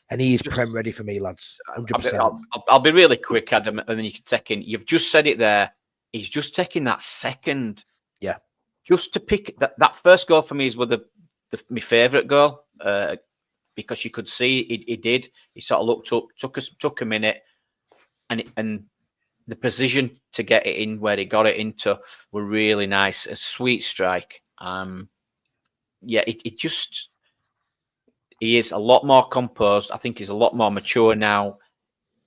And he is Prem ready for me, lads. 100%. I'll be really quick, Adam, and then you can take in. You've just said it there. He's just taking that second. Yeah. Just to pick that first goal for me is my favourite goal because you could see he did. He sort of looked up, took a minute, and the precision to get it in where he got it into were really nice. A sweet strike. He is a lot more composed. I think he's a lot more mature now.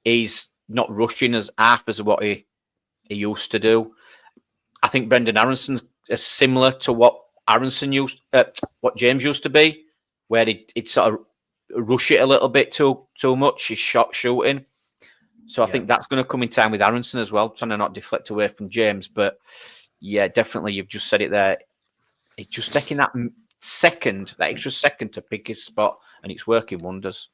He's not rushing as half as what he he used to do. I think Brendan Aaronson's similar to what what James used to be, where he'd sort of rush it a little bit too much. His shot shooting. So I think that's going to come in time with Aaronson as well, trying to not deflect away from James. But yeah, definitely, you've just said it there. It's just taking that extra second to pick his spot, and it's working wonders.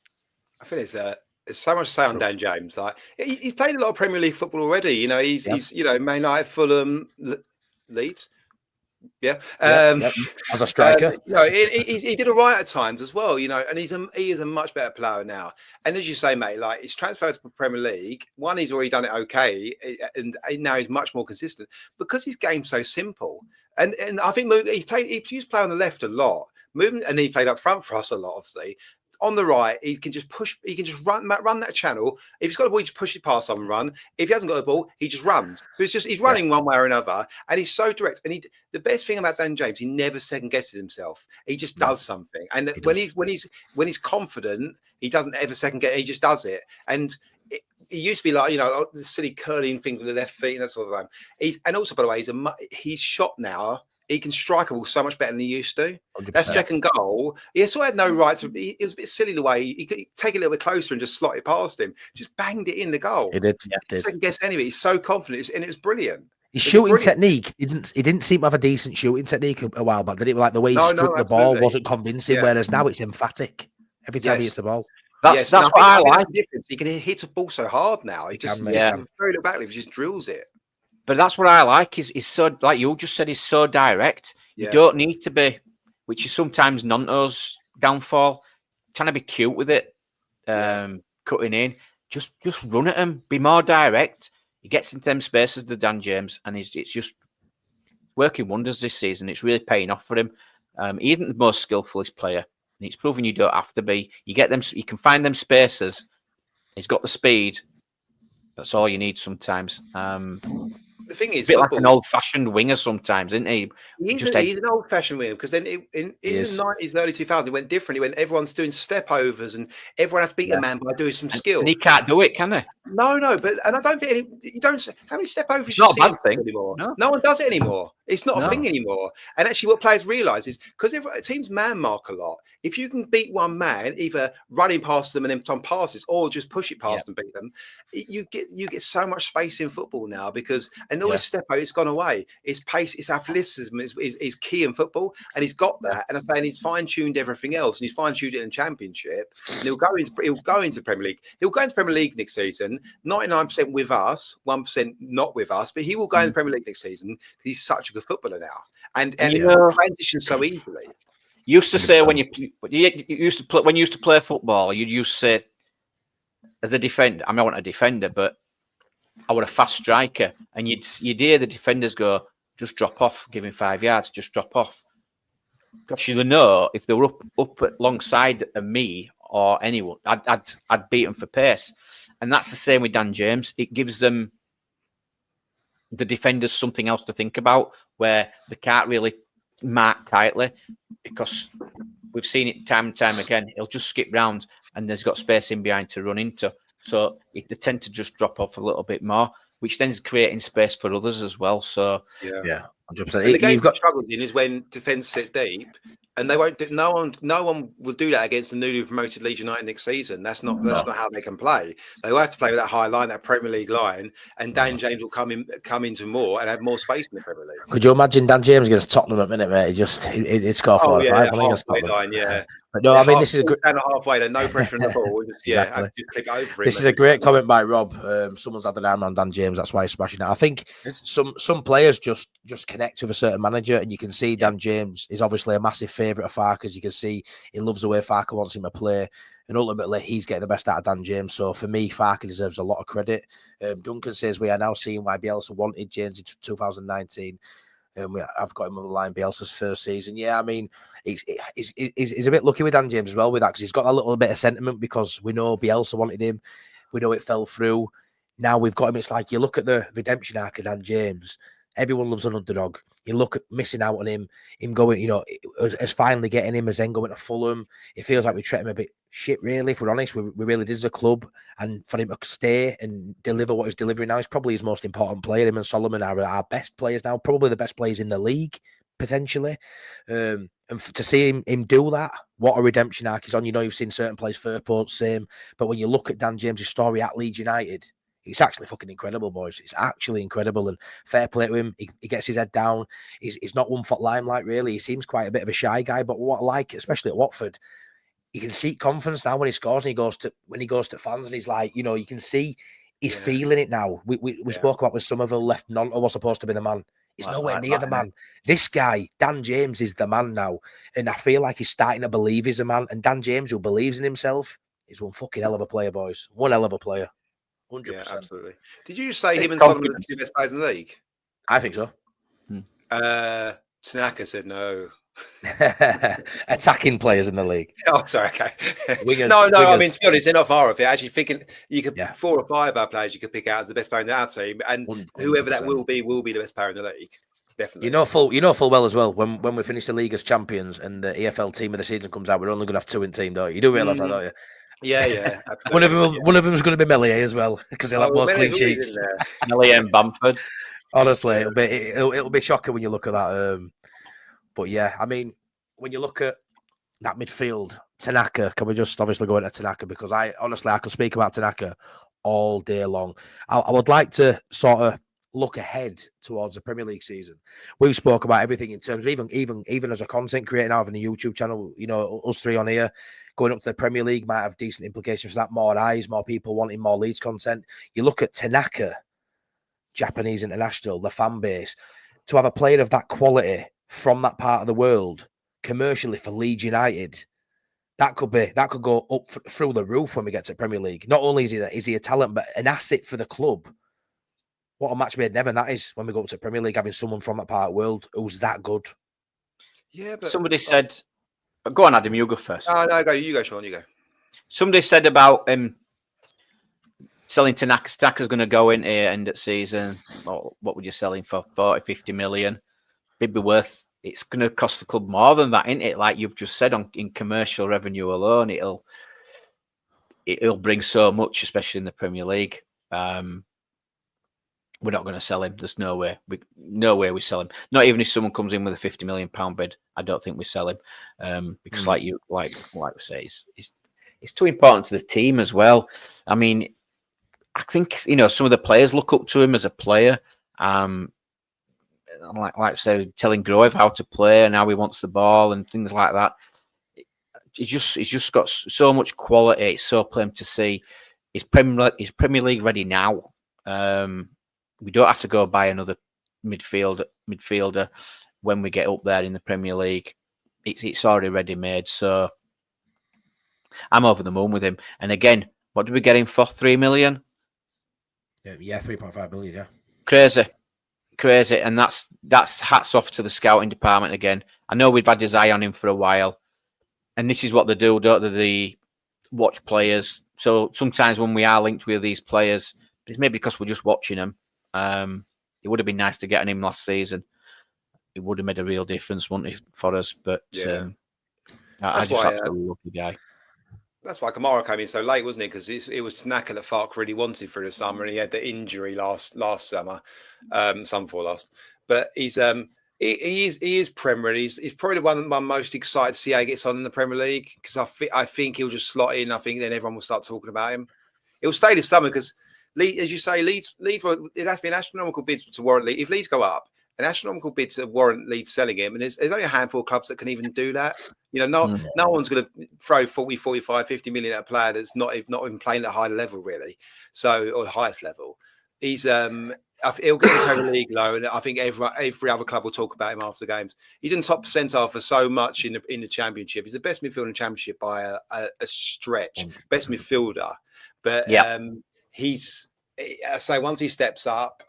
I think there's so much to say on Dan James. Like he's played a lot of Premier League football already. You know, he's Man United, Fulham, Leeds. Yeah. As a striker, he did all right at times as well. You know, and he is a much better player now. And as you say, mate, like he's transferred to the Premier League. One, he's already done it okay, and now he's much more consistent because his game's so simple. And I think he used to play on the left a lot, and he played up front for us a lot, obviously. On the right, he can just push. He can just run that channel. If he's got the ball, he just pushes past someone and run. If he hasn't got the ball, he just runs. So he's running one way or another, and he's so direct. And the best thing about Dan James, he never second guesses himself. He just does something. And when he's confident, he doesn't ever second guess. He just does it. And he used to be like, the silly curling thing with the left feet and that sort of thing. And also, by the way, he's shot now. He can strike a ball so much better than he used to. 100%. That second goal, he sort of had no right to. It was a bit silly the way he could take it a little bit closer and just slot it past him. Just banged it in the goal. He did. Second guess anyway. He's so confident, and it was brilliant. His shooting technique, he didn't seem to have a decent shooting technique a while back, did it? Like the way he struck the ball wasn't convincing, whereas now it's emphatic every time he hits the ball. That's what I like. He can hit a ball so hard now. He just very little back, he just drills it. But that's what I like. He's so, like you just said, he's so direct. You don't need to be, which is sometimes Nonto's downfall. Trying to be cute with it, cutting in. Just run at him. Be more direct. He gets into them spaces to Dan James, and it's just working wonders this season. It's really paying off for him. He isn't the most skillfulest player, and it's proven you don't have to be. You get them. You can find them spaces. He's got the speed. That's all you need sometimes. The thing is, a bit like an old-fashioned winger sometimes, isn't he? He's an old-fashioned winger because then in the 90s, early 2000s, it went differently when everyone's doing step-overs and everyone has to beat a man by doing some skill. And he can't do it, can he? No, but I don't think you don't. How many step-overs? It's not a bad thing anymore. No one does it anymore. It's not a thing anymore. And actually, what players realise is because teams man mark a lot. If you can beat one man, either running past them and then some passes, or just push it past and beat them, you get so much space in football now because all this step out, it's gone away. His pace, his athleticism is key in football, and he's got that. And I'm saying he's fine tuned everything else, and he's fine tuned it in Championship. And he'll go into Premier League. He'll go into Premier League next season. 99% with us, 1% not with us, but he will go in the Premier League next season because he's such a good footballer now, and he'll transition so easily. You used to say when you used to play football, you used to say as a defender. I mean, I wasn't a defender, but I was a fast striker, and you'd hear the defenders go, "Just drop off, give him 5 yards, just drop off." Gosh, you know, if they were up alongside of me or anyone, I'd beat them for pace, and that's the same with Dan James. It gives them the defenders something else to think about, where they can't really mark tightly because we've seen it time and time again. He'll just skip round and there's got space in behind to run into. So they tend to just drop off a little bit more, which then is creating space for others as well. So 100%. The game you've got trouble in is when defence sit deep, and they won't. No one will do that against the newly promoted Leeds United next season. That's not how they can play. They will have to play with that high line, that Premier League line, and Dan James will come into more and have more space in the Premier League. Could you imagine Dan James against Tottenham at minute, mate? It's got 4 or 5. But no, I mean this is a good halfway. There's no pressure on the ball. Just click over. This is a great comment by Rob. Someone's had an arm on Dan James. That's why he's smashing it. I think some players just connect with a certain manager, and you can see Dan James is obviously a massive favourite of Farke's. You can see he loves the way Farke wants him to play, and ultimately he's getting the best out of Dan James. So for me, Farke deserves a lot of credit. Duncan says we are now seeing why Bielsa wanted James in 2019. I've got him on the line, Bielsa's first season. Yeah, I mean, he's a bit lucky with Dan James as well with that, because he's got a little bit of sentiment because we know Bielsa wanted him. We know it fell through. Now we've got him. It's like you look at the redemption arc of Dan James. Everyone loves an underdog. You look at missing out on him going, you know, as finally getting him as then going to Fulham. It feels like we treat him a bit shit, really, if we're honest. We really did as a club. And for him to stay and deliver what he's delivering now, he's probably his most important player. Him and Solomon are our best players now, probably the best players in the league, potentially. And to see him do that, what a redemption arc he's on. You know, you've seen certain players, Fairport, same. But when you look at Dan James's story at Leeds United, it's actually fucking incredible, boys. It's actually incredible, and fair play to him. He gets his head down. He's not one for limelight, really. He seems quite a bit of a shy guy, but what I like, especially at Watford, you can see confidence now when he scores and when he goes to fans, and he's like, you know, you can see he's feeling it now. We spoke about when Somerville left, Nonto was supposed to be the man. He's nowhere near the man. This guy, Dan James, is the man now, and I feel like he's starting to believe he's a man. And Dan James, who believes in himself, is one fucking hell of a player, boys. One hell of a player. 100%. Yeah, absolutely. Did you say him and Solomon are the two best players in the league? I think so. Tanaka said no. Attacking players in the league. Oh, sorry. Okay. Wingers, no. Wingers. I mean, to be honest, they're not far off it. Actually, thinking you could 4 or 5 of our players you could pick out as the best player in our team, and 100%. Whoever that will be the best player in the league. Definitely. You know full well as well. When we finish the league as champions and the EFL team of the season comes out, we're only going to have 2 in team, don't you? You do realise that, don't you? Yeah. One of them is going to be Melier as well because he'll have more clean sheets. Melier and Bamford. Honestly, it'll be shocking when you look at that. But yeah, I mean, when you look at that midfield, Tanaka, can we just obviously go into Tanaka, because I could speak about Tanaka all day long. I would like to sort of look ahead towards the Premier League season. We spoke about everything in terms of even as a content creator now, having a YouTube channel, you know, us 3 on here, going up to the Premier League might have decent implications for that. More eyes, more people wanting more Leeds content. You look at Tanaka, Japanese international, the fan base, to have a player of that quality from that part of the world commercially for Leeds United, that could go up through the roof when we get to Premier League. Not only is he a talent, but an asset for the club. What a match made in heaven that is when we go up to Premier League, having someone from that part of the world who's that good. Yeah, but somebody said, go on, Adam, you go first. No, go. You go, Sean. You go. Somebody said about selling Tanaka. Tanaka's going to go in here end of season. What would you sell him for? 40, 50 million? It'd be worth. It's going to cost the club more than that, isn't it? Like you've just said, in commercial revenue alone, it'll bring so much, especially in the Premier League. We're not going to sell him. There's no way. We sell him. Not even if someone comes in with a £50 million bid. I don't think we sell him because, like we say, it's too important to the team as well. I mean, I think some of the players look up to him as a player. Like say, telling Grove how to play and how he wants the ball and things like that. He's just got so much quality. It's so plain to see. He's Premier League ready now. We don't have to go buy another midfielder when we get up there in the Premier League. It's already ready made. So I'm over the moon with him. And again, what did we get him for? 3 million? Yeah, 3.5 million. Yeah, crazy. And that's hats off to the scouting department again. I know we've had his eye on him for a while, and this is what they do, don't they? They watch players. So sometimes when we are linked with these players, it's maybe because we're just watching them. It would have been nice to get him last season. It would have made a real difference, wouldn't it, for us? But I just absolutely love the guy. That's why Kamara came in so late, wasn't it? Because it was Tanaka that Fark really wanted through the summer, and he had the injury last summer, summer before last. But he is Premier. He's probably the one I'm most excited to see how he gets on in the Premier League, because I think he'll just slot in. I think then everyone will start talking about him. It will stay this summer because, as you say, Leeds. It has to be an astronomical bid to warrant Leeds. If Leeds go up, an astronomical bid to warrant Leeds selling him, and there's only a handful of clubs that can even do that. No one's going to throw 40, 45, 50 million at a player that's not even playing at a high level, really. So, or the highest level. He'll get the Premier League low, and I think every other club will talk about him after the games. He's in the top percentile for so much in the Championship. He's the best midfielder in the Championship by a stretch. Best midfielder, but I say once he steps up,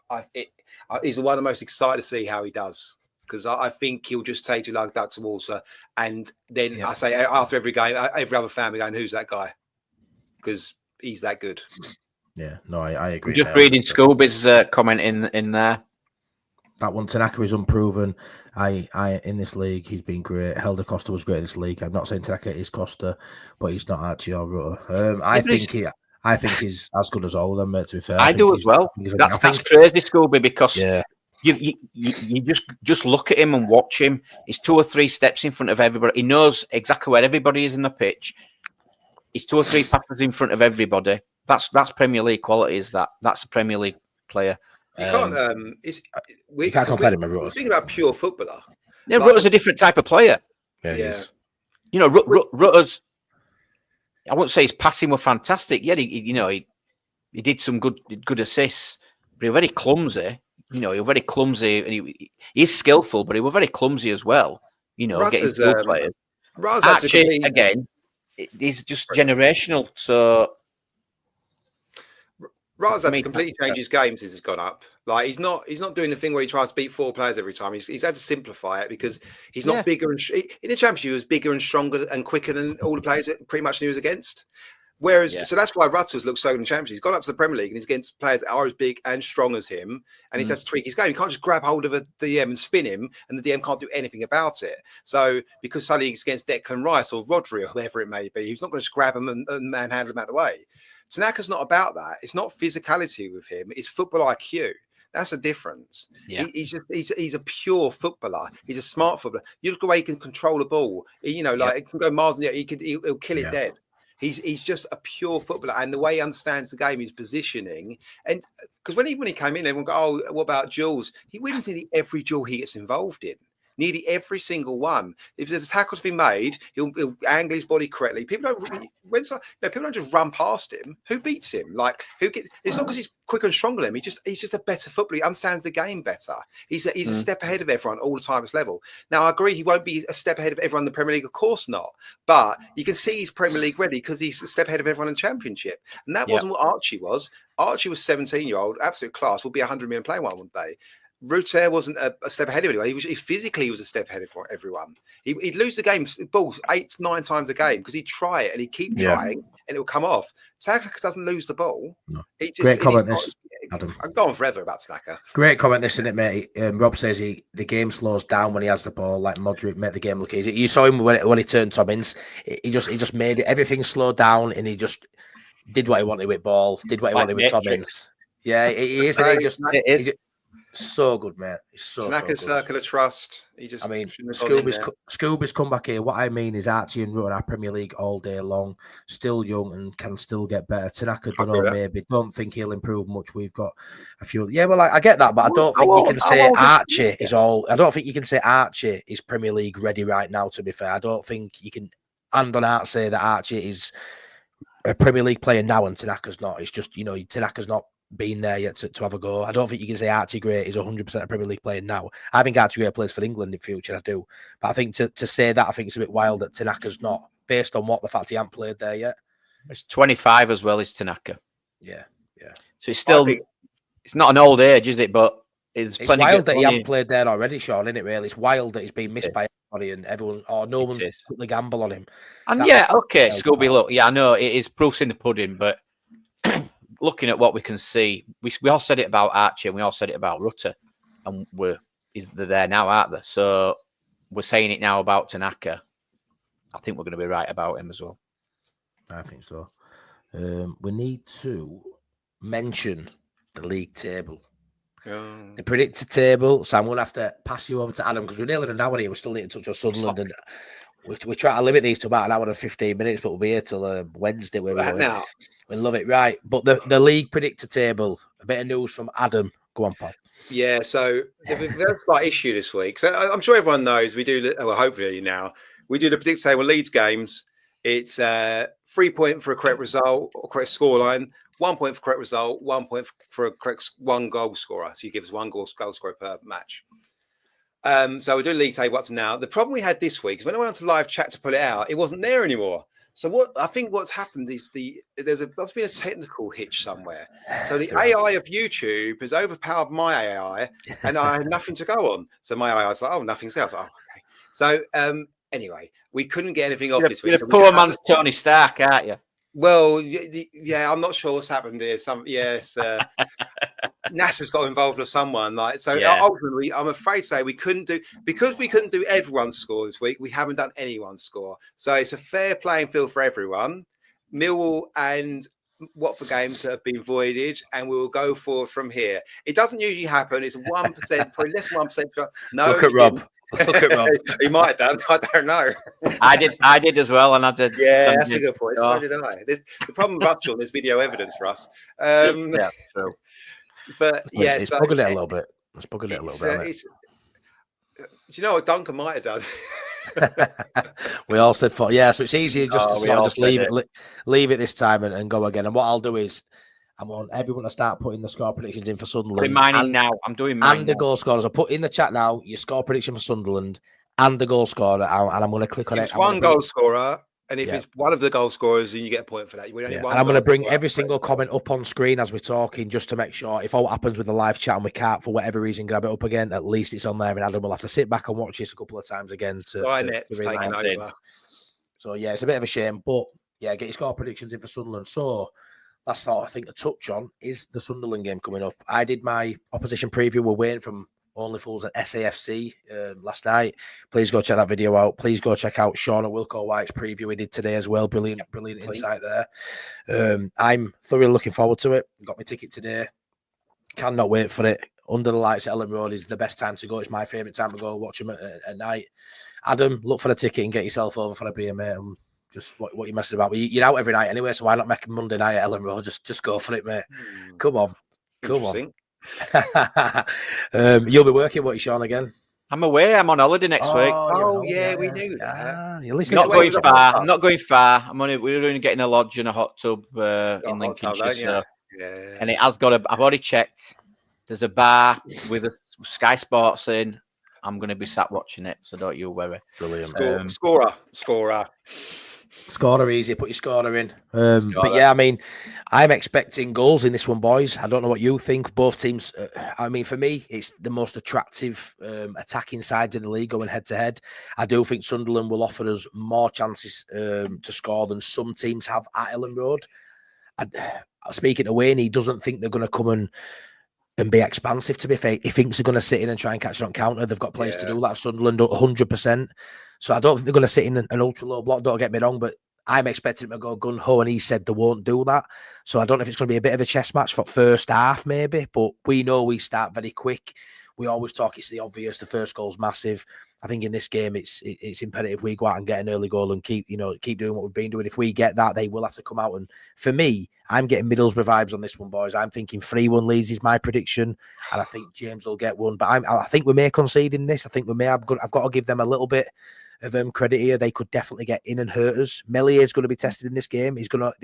he's one of the most excited to see how he does, because I think he'll just take 2 like ducks to water, and then I say after every game, every other fan will go, "Who's that guy?" Because he's that good. Yeah, no, I agree. Just reading Scooby's comment in there. That one, Tanaka is unproven. I in this league, he's been great. Helder Costa was great in this league. I'm not saying Tanaka is Costa, but he's not Archie or Rutter. I think he's as good as all of them, mate, to be fair. I do as well. That's crazy, Scooby, because you just look at him and watch him. He's 2 or 3 steps in front of everybody. He knows exactly where everybody is in the pitch. He's 2 or 3 passes in front of everybody. That's Premier League quality. That's a Premier League player. You can't. You can't compare him with Rutter. Speaking about pure footballer, Yeah, Rutter's a different type of player. Yeah. You know, Rutter's. I wouldn't say his passing were fantastic. Yeah, he did some good assists, but he was very clumsy. You know, he was very clumsy, and he's skillful, but he was very clumsy as well. You know, getting through players. Archie, again, he's just generational. So. Ra's had to completely change his game since he's gone up. Like he's not doing the thing where he tries to beat 4 players every time. He's had to simplify it because he's not bigger and in the Championship he was bigger and stronger and quicker than all the players that pretty much he was against. Whereas so that's why Rutters looks so good in the Championship. He's gone up to the Premier League and he's against players that are as big and strong as him, and he's had to tweak his game. You can't just grab hold of a DM and spin him, and the DM can't do anything about it. So because suddenly he's against Declan Rice or Rodri or whoever it may be, he's not going to just grab him and manhandle him out of the way. Tanaka's not about that. It's not physicality with him. It's football IQ. That's a difference. Yeah. He's a pure footballer. He's a smart footballer. You look at the way he can control the ball. You know, like it can go miles and he'll kill it dead. He's just a pure footballer, and the way he understands the game, his positioning, and because when he came in, everyone go, "Oh, what about duels?" He wins nearly every duel he gets involved in. Nearly every single one. If there's a tackle to be made, he'll angle his body correctly. People don't just run past him. Who beats him? Like who gets? It's not because he's quicker and stronger than him. He's just a better footballer. He understands the game better. He's a step ahead of everyone all the time at his level. Now I agree he won't be a step ahead of everyone in the Premier League, of course not. But you can see he's Premier League ready because he's a step ahead of everyone in the Championship. And that wasn't what Archie was. Archie was 17-year-old, absolute class. Will be 100 million player one day. Rutter wasn't a step ahead of anyone. He physically was a step ahead of everyone. He'd lose the game balls 8 to 9 times a game because he'd try it and he'd keep trying and it would come off. Tanaka doesn't lose the ball. No. Great comment. Adam. I'm going forever about Tanaka. Great comment, this, isn't it, mate? Rob says the game slows down when he has the ball. Like Modric made the game look easy. You saw him when he turned Tommins. He just made it. Everything slowed down and he just did what he wanted with ball. Did what he wanted with Tommins. Yeah, he is. It is. So good, mate. He's so good. Circle of trust. Scooby's come back here. What I mean is Archie and Rutter are Premier League all day long, still young and can still get better. Tanaka, don't think he'll improve much. We've got a few. Yeah, well, I get that, but I don't think you can say Archie is all. I don't think you can say Archie is Premier League ready right now. To be fair, I don't think you can hand on heart say that Archie is a Premier League player now and Tanaka's not. It's just Tanaka's not been there yet to have a go. I don't think you can say Archie Gray is 100% a Premier League player now. I think Archie Gray plays for England in future, I do. But I think to say that, I think it's a bit wild that Tanaka's not, based on the fact he hasn't played there yet. It's 25 as well as Tanaka. Yeah. So it's still, it's not an old age, is it? But it's wild that he hasn't played there already, Sean, isn't it, really? It's wild that he's been missed by everybody and everyone, or no one's put the gamble on him. And Scooby, look, I know it is proofs in the pudding, but looking at what we can see, we all said it about Archie and we all said it about Rutter, and they're there now, aren't they? So we're saying it now about Tanaka. I think we're going to be right about him as well. I think so. We need to mention the league table. The predictor table. So I'm going to have to pass you over to Adam because we're nearly an hour here. We still need to touch on Sunderland. And we try to limit these to about an hour and 15 minutes, but we'll be here till Wednesday. Where we love it, right? But the league predictor table, a bit of news from Adam. Go on, Paul. Yeah, so there's a slight issue this week. So I'm sure everyone knows we do. Well, hopefully now we do the predictor table Leeds games. It's 3 points for a correct result or correct scoreline, 1 point for correct result, 1 point for a correct one goal scorer. So you give us one goal scorer per match. So we're doing league table up to now. The problem we had this week is when I went on to live chat to pull it out, it wasn't there anymore. So what's happened is there's been a technical hitch somewhere. So the AI of YouTube has overpowered my AI, and I had nothing to go on. So my AI was like, nothing's else. Okay. So anyway, we couldn't get anything off this week. You're a poor man's Tony Stark, aren't you? Well, yeah, I'm not sure what's happened here. NASA's got involved with someone. Like, so Yeah. ultimately, I'm afraid to say we couldn't do everyone's score this week. We haven't done anyone's score, so it's a fair playing field for everyone. Millwall and Watford games have been voided, and we'll go forward from here. It doesn't usually happen. It's 1%, probably less than 1%. No, Look at Rob. Look at Rob. He might have done. I don't know. I did as well, and I did. Yeah, that's a good point. So did I. The problem with Rupture, there's video evidence for us. Yeah, true. But yeah, it's so buggered it a little bit. It's buggered it a little bit. Do you know what Duncan might have done? We all said so it's easier just to sort of just leave it this time and go again. And what I'll do is I want everyone to start putting the score predictions in for Sunderland. I'm doing mine and the goal scorers. I'll put in the chat now your score prediction for Sunderland and the goal scorer, and I'm going to click on it. It's one goal scorer, and if it's one of the goal scorers, then you get a point for that. And I'm going to bring every single comment up on screen as we're talking, just to make sure if all happens with the live chat and we can't, for whatever reason, grab it up again, at least it's on there, and Adam will have to sit back and watch this a couple of times again to over. So yeah, it's a bit of a shame, but yeah, get your score predictions in for Sunderland. So that's all I think to touch on is the Sunderland game coming up. I did my opposition preview. We're waiting from Only Fools at SAFC last night. Please go check that video out. Please go check out Sean and Wilco White's preview we did today as well. Brilliant insight there. I'm thoroughly looking forward to it. Got my ticket today. Cannot wait for it. Under the lights at Ellen Road is the best time to go. It's my favourite time to go watch them at night. Adam, look for the ticket and get yourself over for a beer, mate. Just what you're messing about. You're out every night anyway, so why not make a Monday night at Ellen Road? Just go for it, mate. Come on. You'll be working, what, Sean, again? I'm away. I'm on holiday next week. We knew that. Not going far. I'm not going far. We're only getting a lodge and a hot tub in Lincolnshire. And it has got I've already checked. There's a bar with a Sky Sports in. I'm going to be sat watching it, so don't you worry. Brilliant. Scorer easy, put your scorer in. But yeah, I mean, I'm expecting goals in this one, boys. I don't know what you think. Both teams, I mean, for me, it's the most attractive attacking side in the league going head to head. I do think Sunderland will offer us more chances to score than some teams have at Ellen Road. Speaking to Wayne, he doesn't think they're going to come and be expansive, to be fair. He thinks they're going to sit in and try and catch it on counter. They've got players to do that. Sunderland 100%. So I don't think they're going to sit in an ultra low block. Don't get me wrong, but I'm expecting him to go gun ho, and he said they won't do that. So I don't know if it's going to be a bit of a chess match for first half, maybe. But we know we start very quick. We always talk it's the obvious. The first goal's massive. I think in this game it's imperative we go out and get an early goal and keep doing what we've been doing. If we get that, they will have to come out. And for me, I'm getting Middlesbrough vibes on this one, boys. I'm thinking 3-1 Leeds is my prediction, and I think James will get one. But I think we may concede in this. I think we may. I've got to give them a little bit of credit here. They could definitely get in and hurt us. Meslier is going to be tested in this game. He's going to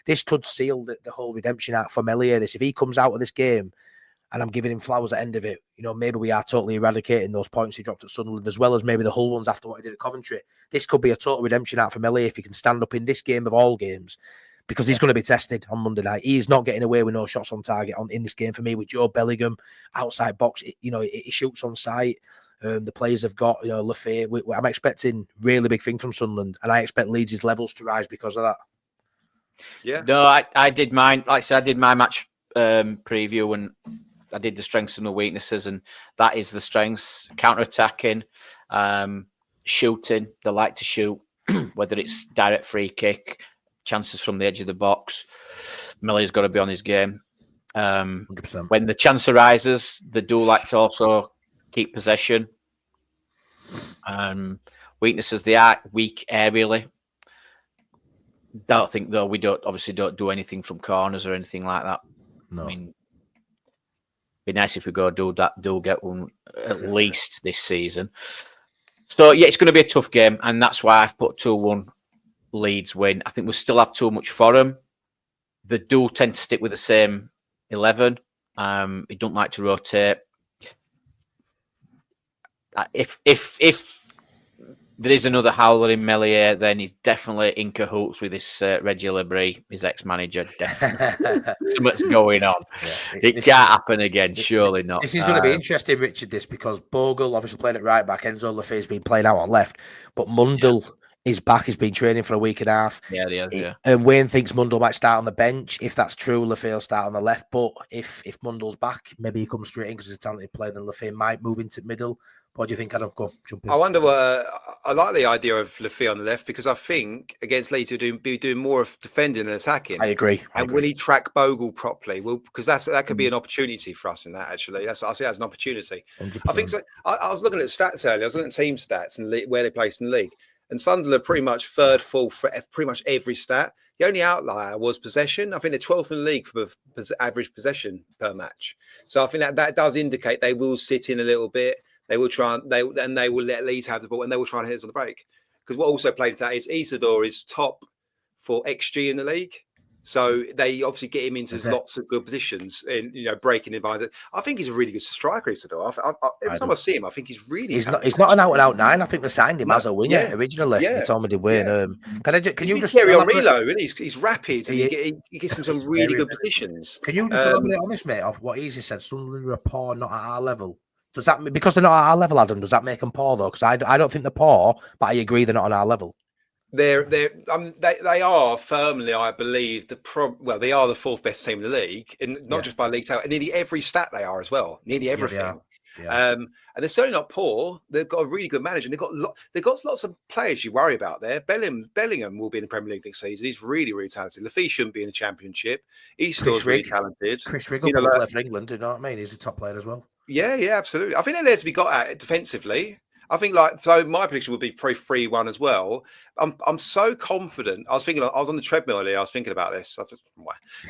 this could seal the whole redemption act for Meslier. If he comes out of this game, and I'm giving him flowers at the end of it, maybe we are totally eradicating those points he dropped at Sunderland, as well as maybe the Hull ones after what he did at Coventry. This could be a total redemption act for Meslier if he can stand up in this game of all games, because he's going to be tested on Monday night. He's not getting away with no shots on target in this game for me. With Joe Bellingham outside box, he shoots on sight. The players have got, Lafay. I'm expecting really big thing from Sunderland, and I expect Leeds' levels to rise because of that. Yeah. No, I did mine. Like I said, I did my match preview, and I did the strengths and the weaknesses, and that is the strengths: counter-attacking, shooting. They like to shoot, whether it's direct free kick, chances from the edge of the box. Millie's got to be on his game. 100%. When the chance arises, they do like to also keep possession. Weaknesses, they are weak aerially. Don't think though, we don't do anything from corners or anything like that. No. I mean, be nice if we do get one at least this season. So yeah, it's going to be a tough game, and that's why I've put 2-1 Leeds win. I think we still have too much for them. They do tend to stick with the same 11. They don't like to rotate. If there is another howler in Meslier, then he's definitely in cahoots with this Reggie Labrie, his ex-manager. Definitely. Something's going on. Yeah, it can't happen again, surely not. This is going to be interesting, Richard, because Bogle obviously playing at right back, Enzo Lafay's been playing out on left, but Mundell is back. He's been training for a week and a half. Yeah, yeah. And Wayne thinks Mundle might start on the bench. If that's true, Lafay will start on the left. But if Mundle's back, maybe he comes straight in because he's a talented player. Then Lafay might move into middle. What do you think, Adam? Go jump in. I wonder what I like the idea of Lafay on the left because I think against Leeds he'll be doing more of defending and attacking. I agree. Will he track Bogle properly? Well, because that could be an opportunity for us in that. Actually, I see that as an opportunity. 100%. I think so. I was looking at stats earlier. I was looking at team stats and where they placed in the league. And Sunderland pretty much third, fourth for pretty much every stat. The only outlier was possession. I think they're 12th in the league for average possession per match. So I think that does indicate they will sit in a little bit. They will try and they will let Leeds have the ball and they will try and hit us on the break. Because what also played into that is Isidore is top for XG in the league. So they obviously get him into lots of good positions in, breaking environments. I think he's a really good striker, Isidore. Every time I see him, I think he's really He's not an out-and-out 9. I think they signed him as a winger originally. Yeah. They told me to win. Can you just carry on reload? He's rapid. He gets him some really good positions. Can you just elaborate on this, mate? Of what Easy said, Sunderland are poor, not at our level. Does that because they're not at our level, Adam? Does that make them poor though? Because I don't think they're poor, but I agree they're not on our level. They are firmly, I believe, they are the fourth best team in the league, and not just by league title. Nearly every stat they are as well. Nearly everything. Yeah. And they're certainly not poor. They've got a really good manager. And they've got lots of players you worry about there. Bellingham will be in the Premier League next season. He's really, really talented. Lafay shouldn't be in the Championship. He's still really talented. Chris Rigg will play for England. You know what I mean? He's a top player as well. Yeah, absolutely. I think they're there to be got at defensively. I think so my prediction would be probably 3-1 as well. I'm so confident. I was on the treadmill earlier. I was thinking about this. I was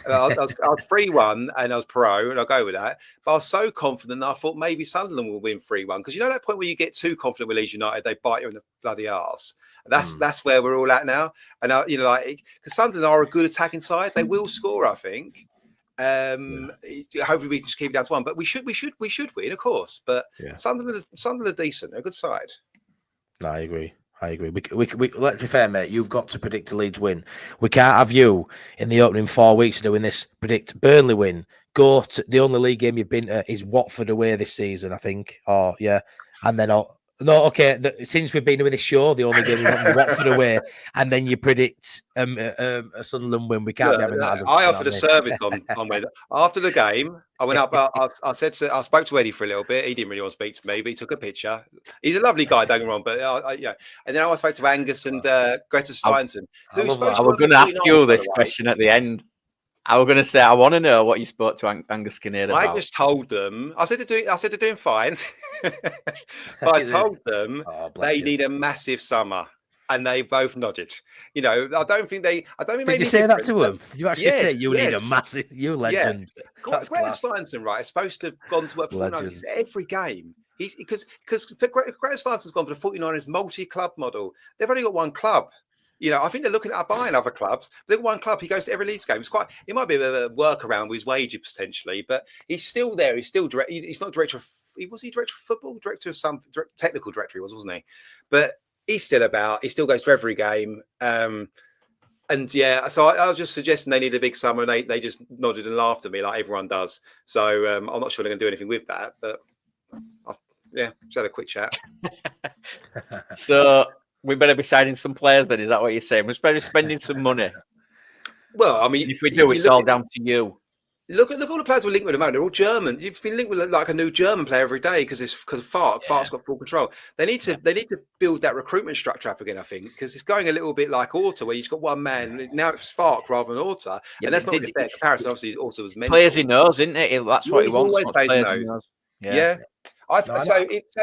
3-1 and I was pro and I'll go with that. But I was so confident that I thought maybe Sunderland will win 3-1 because that point where you get too confident with Leeds United, they bite you in the bloody arse. That's where we're all at now. And because Sunderland are a good attacking side, they will score. I think. Hopefully we can just keep it down to 1, but we should win, of course. But Sunderland are decent. They're a good side. No, I agree. We let's be fair, mate. You've got to predict a Leeds win. We can't have you in the opening 4 weeks doing this. Predict Burnley win. Go to the only league game you've been to is Watford away this season, I think. And then since we've been doing this show, the only game we won Watford away, and then you predict a Sunderland win. We can't be having that. I offered a service on Wednesday. After the game, I went up. I spoke to Eddie for a little bit. He didn't really want to speak to me, but he took a picture. He's a lovely guy, don't get me wrong. But and then I spoke to Angus and Greta Steinson. I was going to ask you this question at the end. I was going to say, I want to know what you spoke to Angus Kinnear about. I just told them. I said they're doing fine. But I told them they need a massive summer, and they both nodded. I don't think they. Did you say that to them? Did you actually say you need a massive? You legend. Greta Steinson, right? Is supposed to have gone to work for nights every game. Because Greta Steinson's gone for the 49ers multi-club model. They've only got one club. I think they're looking at buying other clubs. They've got one club. He goes to every Leeds game. It might be a bit of a workaround with his wages potentially, but he's still there. He's still director. He's not director of. Was he director of football? Director of some technical director, he wasn't he? But he's still about. He still goes to every game. So I was just suggesting they need a big summer, and they just nodded and laughed at me like everyone does. So I'm not sure they're going to do anything with that, but just had a quick chat. So. We better be signing some players then, is that what you're saying? We're better spending some money. Well, I mean... If we do, it's all down to you. Look all the players we're linked with at the moment. They're all German. You've been linked with like a new German player every day because of Fark. Yeah. Fark's got full control. They need to build that recruitment structure up again, I think, because it's going a little bit like Orta, where you've got one man. Now it's Fark rather than Orta. And that's not a fair comparison. Obviously, Orta was mental. Players he knows, isn't it? That's what he wants. Always plays he knows. Yeah.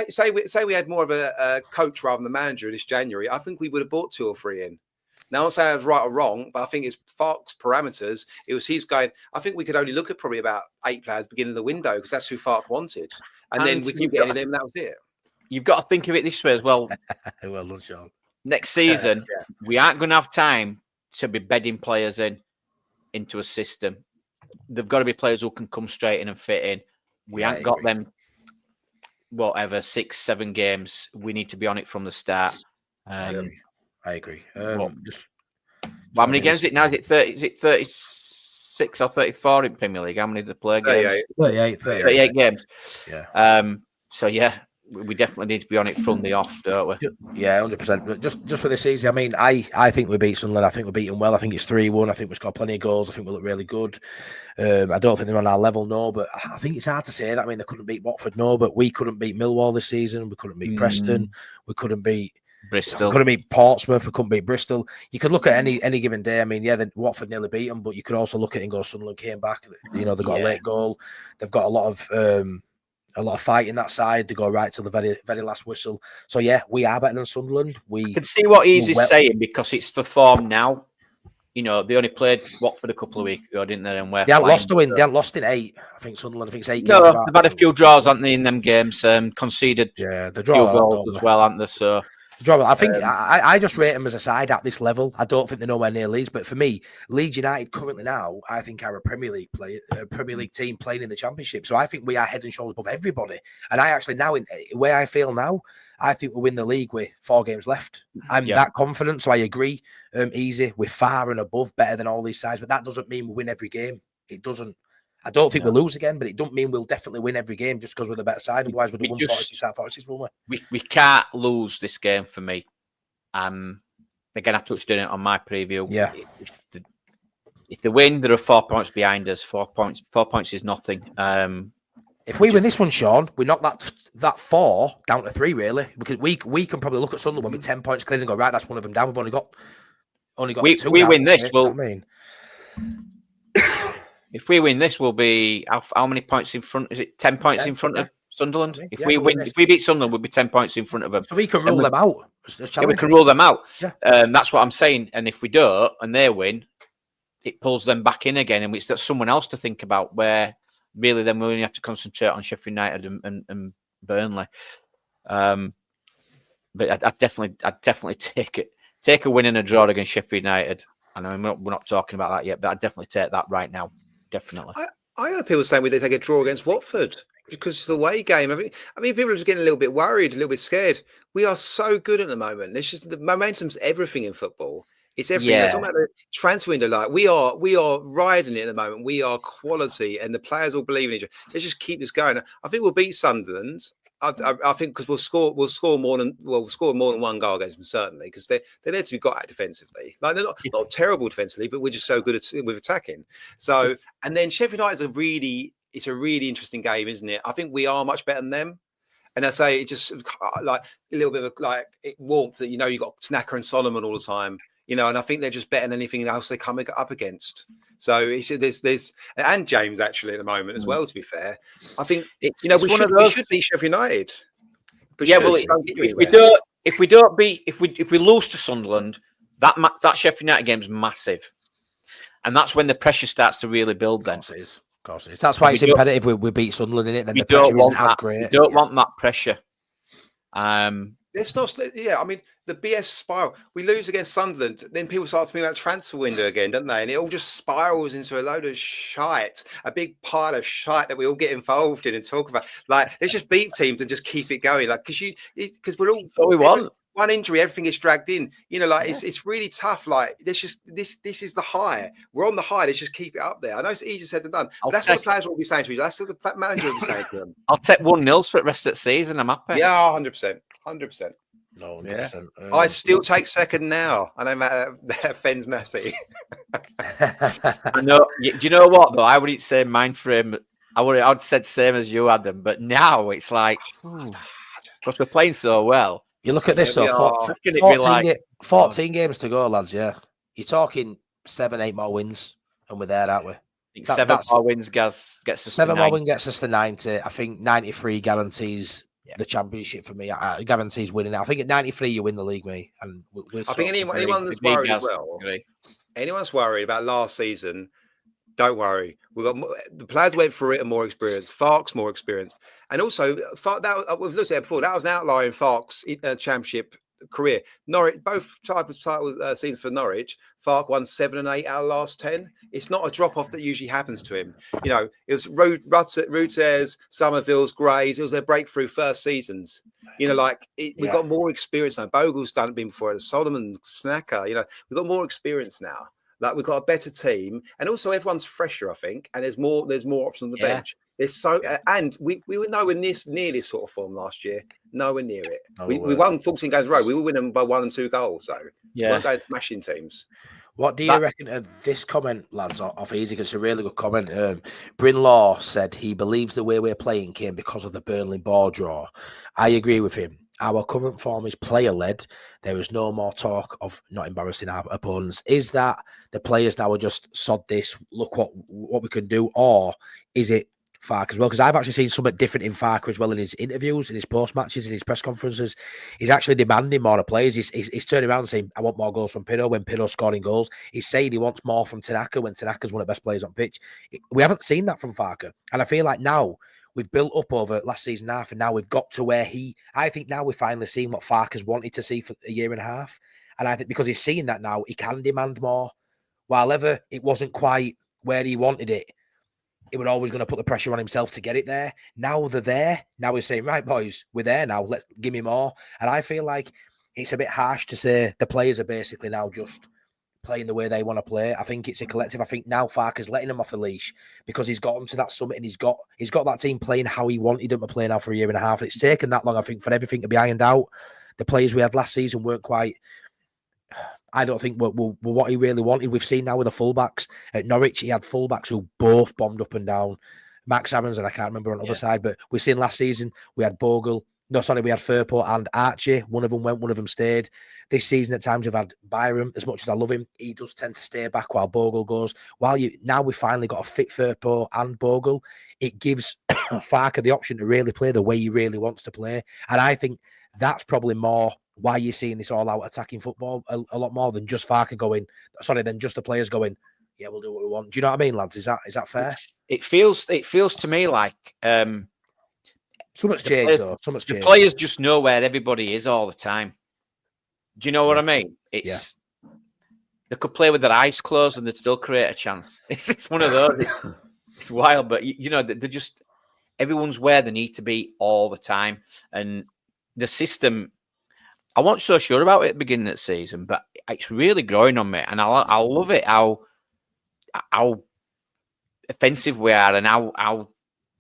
Say we had more of a coach rather than the manager this January, I think we would have bought 2 or 3 in. Now, I'm not saying I was right or wrong, but I think it's Fark's parameters. It was his going. I think we could only look at probably about 8 players beginning of the window because that's who Fark wanted. And then we couldn't get any of them, and that was it. You've got to think of it this way as well. Well done, Sean. Next season, we aren't going to have time to be bedding players into a system. They've got to be players who can come straight in and fit in. We haven't got them. 6-7 games. We need to be on it from the start. I agree. How many games is it now? Is it 30? Is it 36 or 34 in Premier League? How many do they play games? 38 games. Yeah. we definitely need to be on it from the off, don't we? Yeah, 100%. Just for this season, I mean, I think we beat Sunderland. I think we're beating well. I think it's 3-1. I think we've got plenty of goals. I think we look really good. I don't think they're on our level, no, but I think it's hard to say that. I mean, they couldn't beat Watford, no, but we couldn't beat Millwall this season. We couldn't beat Preston. We couldn't beat Bristol. We couldn't beat Portsmouth. We couldn't beat Bristol. You could look at any given day. I mean, yeah, Watford nearly beat them, but you could also look at it and go, Sunderland came back. You know, they got a late goal. They've got a lot of fight in that side. They go right to the very, very last whistle. So yeah, we are better than Sunderland. I can see what he's saying because it's for form now. You know, they only played Watford a couple of weeks ago, didn't they? And they haven't lost to win. They haven't lost in 8. I think Sunderland. I think it's 8 games. No, they've had a few draws, haven't they, in them games? Conceded the draw goals as well, haven't they? So I think I just rate them as a side at this level. I don't think they're nowhere near Leeds, but for me, Leeds United currently now, I think are a Premier League team playing in the Championship. So I think we are head and shoulders above everybody. And I actually now, in where I feel now, I think we'll win the league with 4 games left. I'm that confident, so I agree. Easy, we're far and above, better than all these sides, but that doesn't mean we win every game. It doesn't. I don't think we'll lose again, but it don't mean we'll definitely win every game just because we're the better side. Otherwise, we'd have won 46 out of 46, won't we? We can't lose this game for me. Again, I touched on it on my preview. Yeah. If they win, there are 4 points behind us. 4 points. 4 points is nothing. If we win this one, Sean, we knock that 4 down to 3. Really, because we can probably look at Sunderland with 10 points clear and go, right, that's one of them down. We've only got 2. We win this. Well, I mean. If we win this, we'll be how many points in front? Is it 10 points in front of Sunderland? If we beat Sunderland, we'll be 10 points in front of them. So we can rule them out. We can rule them out. Yeah. That's what I'm saying. And if we don't, and they win, it pulls them back in again, and it's someone else to think about. Where really, then we only have to concentrate on Sheffield United and Burnley. But I'd definitely take a win and a draw against Sheffield United. I know we're not talking about that yet, but I'd definitely take that right now. Definitely. I heard people saying they take a draw against Watford because it's the away game. I mean, people are just getting a little bit worried, a little bit scared. We are so good at the moment. It's just the momentum's everything in football. It's everything. Yeah. Talking about the transfer window, like we are riding it at the moment. We are quality, and the players all believe in each other. Let's just keep this going. I think we'll beat Sunderland. I think because we'll score more than one goal against them, certainly, because they're there to be got at defensively. Like they're not terrible defensively, but we're just so good with attacking. So, and then Sheffield United is a really interesting game, isn't it? I think we are much better than them. And I say it just like a little bit of warmth that you've got Tanaka and Solomon all the time. And I think they're just better than anything else they come up against. So there's and James actually at the moment as well. To be fair, I think we should beat Sheffield United. But yeah, if we lose to Sunderland, that Sheffield United game is massive, and that's when the pressure starts to really build. Then of course it is. That's why it's imperative we beat Sunderland in it. Then the pressure isn't as great. We don't want that pressure. It's not. Yeah, I mean the BS spiral. We lose against Sunderland, then people start speaking about transfer window again, don't they? And it all just spirals into a load of shite, a big pile of shite that we all get involved in and talk about. Like, let's just beat teams and just keep it going. Like, because we're all. That's what we want. One injury, everything gets dragged in. It's really tough. Like, this is the high. We're on the high. Let's just keep it up there. I know it's easier said than done. But that's what the players will be saying to you. That's what the manager will be saying to them. I'll take 1-0 for the rest of the season. I'm happy. Yeah, 100%. 100%. No, 100%. Yeah. I still take second now. I know that offends Matty. I know. Do you know what though? I wouldn't say mind frame. I'd said same as you, Adam. But now it's like because we're playing so well. You look at this, 14 games to go, lads. Yeah, you're talking 7-8 more wins, and we're there, aren't we? I think 7 more wins gets us 7 more wins gets us to 90. I think 93 guarantees the championship for me. Guarantees winning. I think at 93 you win the league, mate. And I think anyone that's worried as well. Anyone's worried about last season. Don't worry. The players went through it and more experience. Farke's more experienced, and also we've looked at it before. That was an outlier in Farke's championship career. Norwich, both types of title seasons for Norwich. Farke won 7 and 8 out of the last 10. It's not a drop off that usually happens to him. It was Ruters, Somerville's, Grays. It was their breakthrough first seasons. We've got more experience now. Bogle's been before. Solomon, Snacker. We've got more experience now. Like we've got a better team, and also everyone's fresher, I think, and there's more options on the bench. There's so, and we were nowhere near this sort of form last year. Nowhere near it. We won 14 games in a row. We were winning by 1 and 2 goals. So we weren't going smashing teams. What do you reckon of this comment, lads, off Easy? Because it's a really good comment. Bryn Law said he believes the way we're playing came because of the Burnley ball draw. I agree with him. Our current form is player-led. There is no more talk of not embarrassing our opponents. Is that the players now are just sod this, look what we can do, or is it Farke as well? Because I've actually seen something different in Farke as well in his interviews, in his post-matches, in his press conferences. He's actually demanding more of players. He's turning around and saying, I want more goals from Pirro when Pirro's scoring goals. He's saying he wants more from Tanaka when Tanaka's one of the best players on pitch. We haven't seen that from Farke. And I feel like now we've built up over last season and a half, and now we've got to where I think now we've finally seen what Farke's wanted to see for a year and a half. And I think because he's seeing that now, he can demand more. While ever it wasn't quite where he wanted it, he was always going to put the pressure on himself to get it there. Now they're there. Now he's saying, right, boys, we're there now. Let's give me more. And I feel like it's a bit harsh to say the players are basically now just playing the way they want to play. I think it's a collective. I think now Farke's letting them off the leash because he's got them to that summit and he's got that team playing how he wanted them to play now for a year and a half. And it's taken that long, I think, for everything to be ironed out. The players we had last season weren't quite... I don't think were what he really wanted. We've seen now with the fullbacks at Norwich, he had fullbacks who both bombed up and down. Max Evans and I can't remember on the other side, but we've seen last season we had Bogle. We had Firpo and Archie. One of them went, one of them stayed. This season at times we've had Byram. As much as I love him, he does tend to stay back while Bogle goes. Now we've finally got a fit Firpo and Bogle. It gives Farke the option to really play the way he really wants to play, and I think that's probably more why you're seeing this all-out attacking football a lot more than just Farke than just the players going, yeah, we'll do what we want. Do you know what I mean, lads? Is that fair? It feels to me like so much change, though. So much change. The players just know where everybody is all the time. Do you know what I mean? They could play with their eyes closed and they'd still create a chance. It's one of those. It's wild, but they're just everyone's where they need to be all the time, and the system. I wasn't so sure about it at the beginning of the season, but it's really growing on me, and I love it how offensive we are and how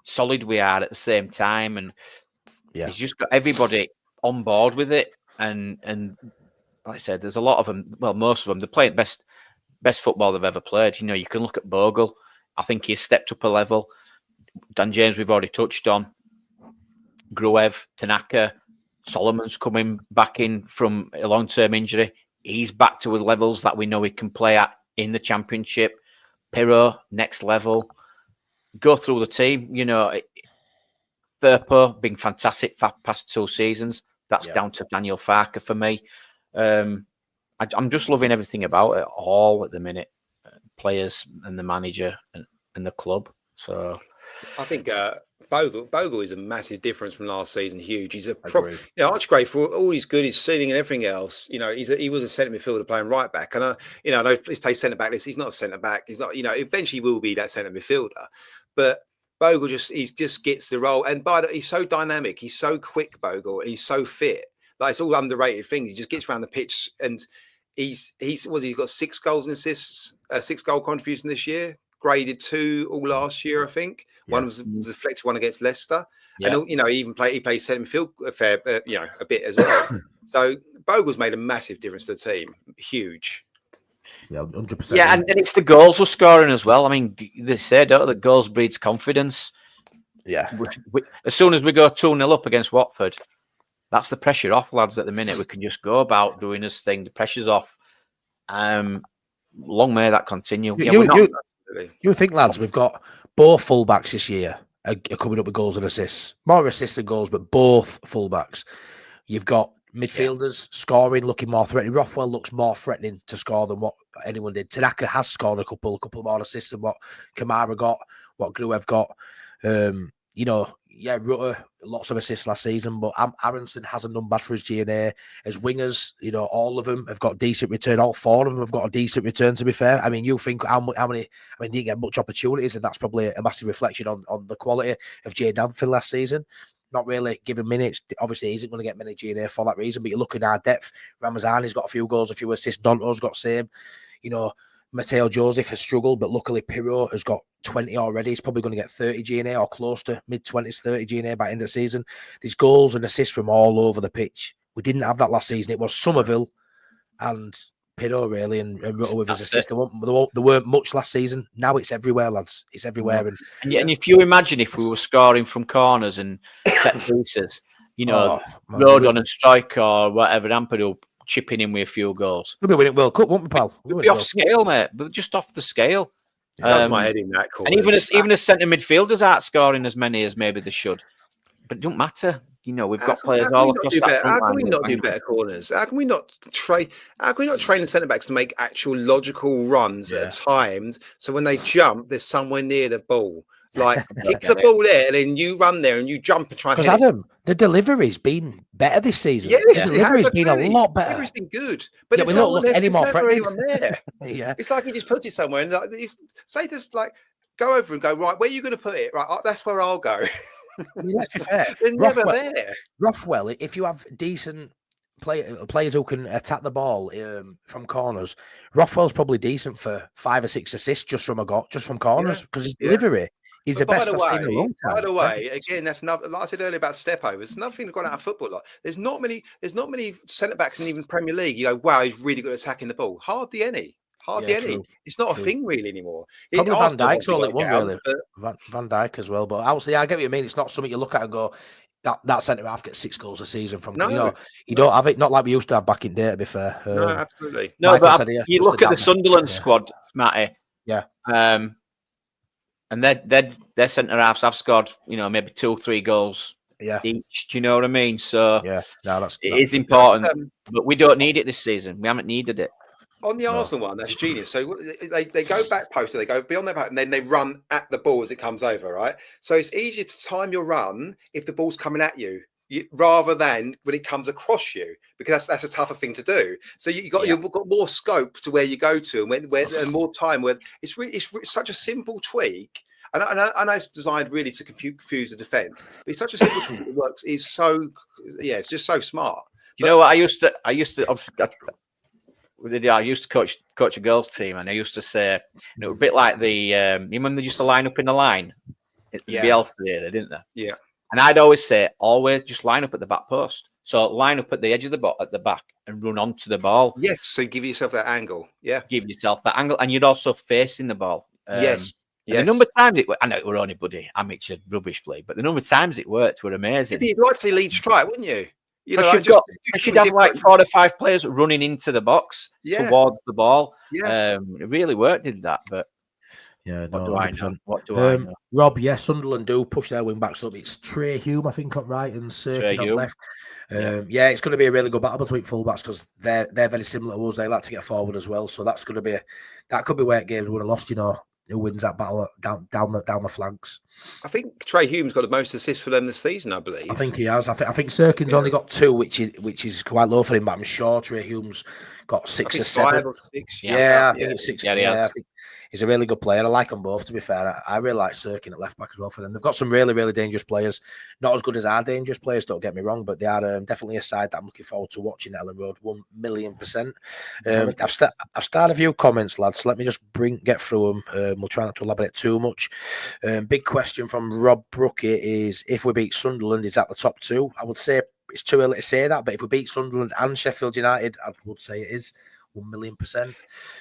solid we are at the same time, and it's just got everybody on board with it. And like I said, there's a lot of them. Well, most of them, they're playing best football they've ever played. You can look at Bogle. I think he's stepped up a level. Dan James, we've already touched on. Gruev, Tanaka. Solomon's coming back in from a long-term injury. He's back to the levels that we know he can play at in the Championship. Pirro, next level. Go through the team. Firpo being fantastic for past 2 seasons. That's down to Daniel Farke for me. I'm just loving everything about it all at the minute. Players and the manager and the club. So I think Bogle is a massive difference from last season. Huge. He's a Archgrave for all he's good, his ceiling and everything else. He was a centre midfielder playing right back, and I know if they centre back, he's not a centre back. He's not. Eventually will be that centre midfielder, but Bogle just gets the role, and he's so dynamic. He's so quick. Bogle. He's so fit. Like it's all underrated things. He just gets around the pitch, and he's got 6 goals and assists, 6 goal contribution this year. Graded 2 all last year, I think. One was deflected one against Leicester, and he plays centre midfield a bit as well. So Bogle's made a massive difference to the team, huge. Yeah, 100%. Yeah, and it's the goals we're scoring as well. I mean, they say that goals breeds confidence. Yeah. As soon as we go 2-0 up against Watford, that's the pressure off, lads. At the minute, we can just go about doing this thing. The pressure's off. Long may that continue. You think, lads, we've got both fullbacks this year are coming up with goals and assists. More assists than goals, but both fullbacks. You've got midfielders scoring, looking more threatening. Rothwell looks more threatening to score than what anyone did. Tanaka has scored a couple more assists than what Kamara got, what Gruev got. Rutter, lots of assists last season, but Aronson hasn't done bad for his GNA. As wingers, all of them have got decent return. All 4 of them have got a decent return, to be fair. I mean, you think how many, didn't get much opportunities, and that's probably a massive reflection on the quality of Jay Danfield last season. Not really given minutes. Obviously, he isn't going to get many GNA for that reason, but you look at our depth. Ramazani's got a few goals, a few assists. Donto's got same. Matteo Joseph has struggled, but luckily Pirro has got 20 already. He's probably going to get 30 GNA or close to mid-20s, 30 GNA by end of the season. There's goals and assists from all over the pitch. We didn't have that last season. It was Somerville and Pirro, really, and Rutter with his assist. There weren't much last season. Now it's everywhere, lads. It's everywhere. And if you imagine if we were scoring from corners and set pieces, Rodon and Striker or whatever, Ampadu chipping in with a few goals. We'll be winning World Cup, won't we, pal? We'll be off scale, mate. But just off the scale. That's my head in that call. And even as centre midfielders aren't scoring as many as maybe they should. But it don't matter. We've got players all across that front line. How can we not do better corners? How can we not train the centre backs to make actual logical runs that are timed? So when they jump, they're somewhere near the ball. Like kick the ball there, and then you run there and you jump and try. Because Adam, the delivery's been better this season. Yes, the delivery's been a lot better. The delivery's been good, but we don't look any more friendly. There. It's like he just puts it somewhere, and say just like go over and go right. Where are you going to put it? Right, that's where I'll go. Let's be fair. They're never there. Rothwell, if you have decent players who can attack the ball from corners, Rothwell's probably decent for 5 or 6 assists just from corners because his delivery. He's the best I've seen in a long time. By the way, again, that's another. Like I said earlier about step overs. It's another thing that's gone out of football. Like, there's not many centre backs in even Premier League. You go, wow, he's really good at attacking the ball. Hardly any. True. It's not a thing really anymore. Probably Van Dijk's all it one really. Van Dijk as well, but obviously, I get what you mean. It's not something you look at and go, that centre half gets 6 goals a season from. You don't have it. Not like we used to have back in day. To be fair, no, absolutely. No, but you look at the Sunderland squad, Matty. Yeah. And their centre halves have scored, maybe 2 or 3 goals each. Do you know what I mean? So it is important, but we don't need it this season. We haven't needed it. On the Arsenal one, that's genius. So they go back post, they go beyond their back, and then they run at the ball as it comes over, right? So it's easier to time your run if the ball's coming at you. Rather than when it comes across you, because that's a tougher thing to do. So you've got more scope to where you go to, and more time. Where it's such a simple tweak, and I know it's designed really to confuse the defense. But it's such a simple tweak that works. It's just so smart. You know what? I used to obviously. I used to coach a girls' team, and I used to say, a bit like the when they used to line up in the line. Bielsa did, didn't they? Yeah. And I'd always say, just line up at the back post. So line up at the edge of the ball at the back and run onto the ball. Yes, so give yourself that angle. Yeah, give yourself that angle, and you'd also facing the ball. Yes. The number of times I know it were only bloody amateur rubbish play, but the number of times it worked were amazing. You'd like to see Leeds try, wouldn't you? You should have like 4 or 5 players running into the box towards the ball. Yeah, it really worked, did that, but. Yeah, what do I know? Rob, Sunderland do push their wing backs up. It's Trey Hume, I think, on right, and Sirkin on left. It's going to be a really good battle between fullbacks because they're very similar to us. They like to get forward as well, so that could be where games would have lost. Who wins that battle down the flanks? I think Trey Hume's got the most assists for them this season, I believe. I think he has. I think Sirkin's only got 2, which is quite low for him. But I'm sure Trey Hume's got 6 or 7. 5 or 6. I think it's 6. I think he's a really good player. I like them both, to be fair. I really like Sirkin at left back as well for them. They've got some really, really dangerous players. Not as good as our dangerous players, don't get me wrong, but they are definitely a side that I'm looking forward to watching at Ellen Road, 1,000,000%. I've started a few comments, lads. So let me just get through them. We'll try not to elaborate too much. Big question from Rob Brookett is, if we beat Sunderland, is that the top 2? I would say it's too early to say that, but if we beat Sunderland and Sheffield United, I would say it is. 1,000,000%.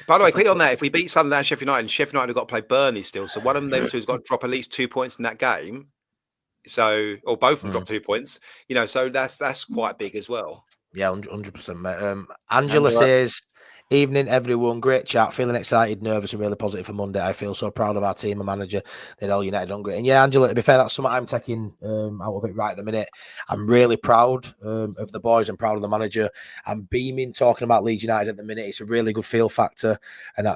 By the way, quick on that, if we beat Sunderland and Sheffield United, and Sheffield United have got to play Burnley still, so one of them two has got to drop at least 2 points in that game. So, or both of them drop 2 points. So that's quite big as well. Yeah, 100%, mate. Angela says, evening, everyone. Great chat. Feeling excited, nervous, and really positive for Monday. I feel so proud of our team and manager. They're all united on great. And yeah, Angela, to be fair, that's something I'm taking out of it right at the minute. I'm really proud of the boys and proud of the manager. I'm beaming talking about Leeds United at the minute. It's a really good feel factor, and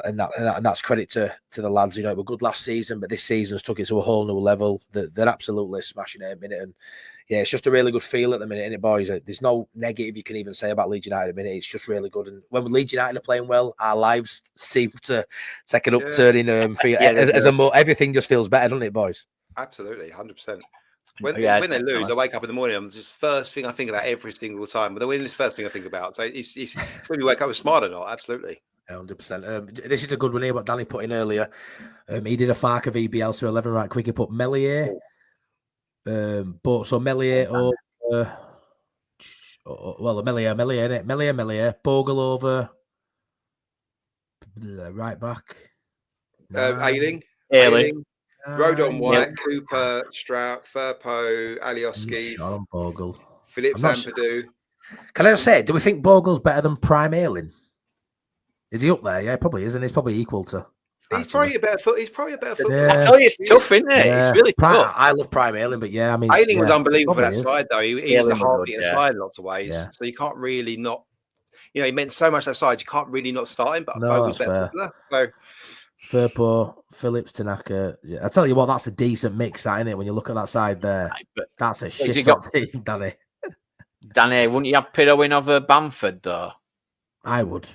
that's credit to the lads. It was good last season, but this season's took it to a whole new level. They're absolutely smashing it at the minute, and yeah, it's just a really good feel at the minute, isn't it, boys? There's no negative you can even say about Leeds United at the minute. It's just really good. And when Leeds United are playing well, our lives seem to take an upturn in everything just feels better, doesn't it, boys? Absolutely, 100%. When they lose, I wake up in the morning, it's just first thing I think about every single time. But the win is the first thing I think about. So it's when you wake up with smart or not, absolutely. 100%. This is a good one here, what Danny put in earlier. He did a Farker VBL, so 11 right quick. He put Melier. But so Melier over... well, Melier, innit? Melier. Bogle over... right back. Ayling. Rodon White, Cooper, Strout, Firpo, Alioski, Sean Bogle. Phillips Ampadu. Can I just say, do we think Bogle's better than Prime Ayling? Is he up there? Yeah, probably isn't. He's probably equal to. He's probably a better footballer. I tell you, it's tough, isn't it? Yeah. It's really tough. I love Prime Ayling, but yeah, I mean, Ayling was unbelievable for that side, though. He was the heartbeat of the side in lots of ways. Yeah. So you can't really not. He meant so much that side. You can't really not start him. But no, that's fair. So. Firpo, Phillips, Tanaka. Yeah, I tell you what, that's a decent mix, that, isn't it? When you look at that side there, that's a shit team, Danny. Danny, wouldn't you have Pirro in over Bamford though? I would.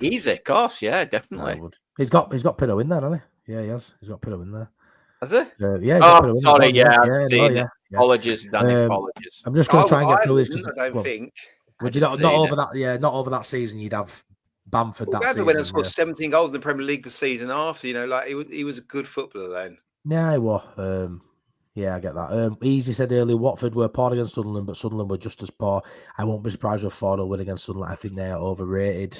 Easy, of course, yeah, definitely. I would. He's got Pirro in there, hasn't he? Yeah, he has. He's got Pirro in there. Has he? Yeah. Oh, sorry, yeah. Apologies, Danny. Apologies. I'm just going to try and get through this. I don't think. Would you not over that? Yeah, not over that season. You'd have Bamford that season. Went and scored 17 goals in the Premier League the season after. He was a good footballer then. Yeah, he was. Yeah, I get that. Easy said earlier, Watford were poor against Sunderland, but Sunderland were just as poor. I won't be surprised with 4-0 win against Sunderland. I think they're overrated.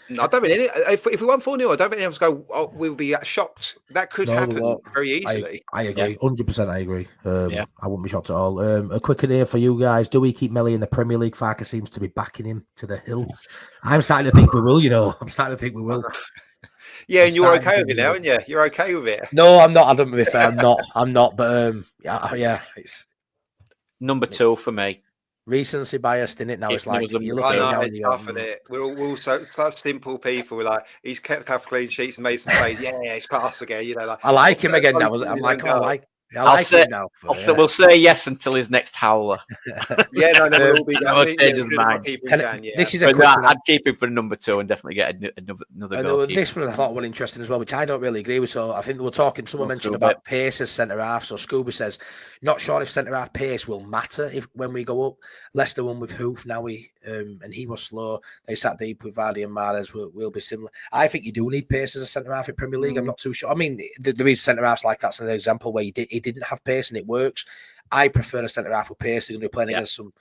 No, I don't think if we won 4-0, I don't think anyone would go, oh, we'll be shocked. That could happen very easily. I agree. 100% I agree. I wouldn't be shocked at all. A quick one here for you guys. Do we keep Melly in the Premier League? Farker seems to be backing him to the hilt. I'm starting to think we will, I'm starting to think we will. Yeah, and you're okay with it now, aren't you? You're okay with it. No, I'm not. I don't be fair. I'm not. But yeah, it's number 2 for me. Recency biased in it now. It's like you look at it now and you go, we're all such simple people. Like he's kept a couple of clean sheets and made some plays. Yeah, it's class again. I like him again now. I'm like, I like him now. We'll say yes until his next howler. No, we'll be This is a quick one. I'd keep him for number 2 and definitely get another goal. This one I thought was interesting as well, which I don't really agree with. So I think we're talking. Someone mentioned about pace as centre half. So Scooby says, not sure if centre half pace will matter when we go up. Leicester won with Hoof. Now and he was slow. They sat deep with Vardy and Mahrez. Will be similar. I think you do need pace as a centre half in Premier League. I'm not too sure. I mean, there is centre halves like that's an example where he didn't have pace and it works. I prefer a centre half with pace. They're going to be playing against some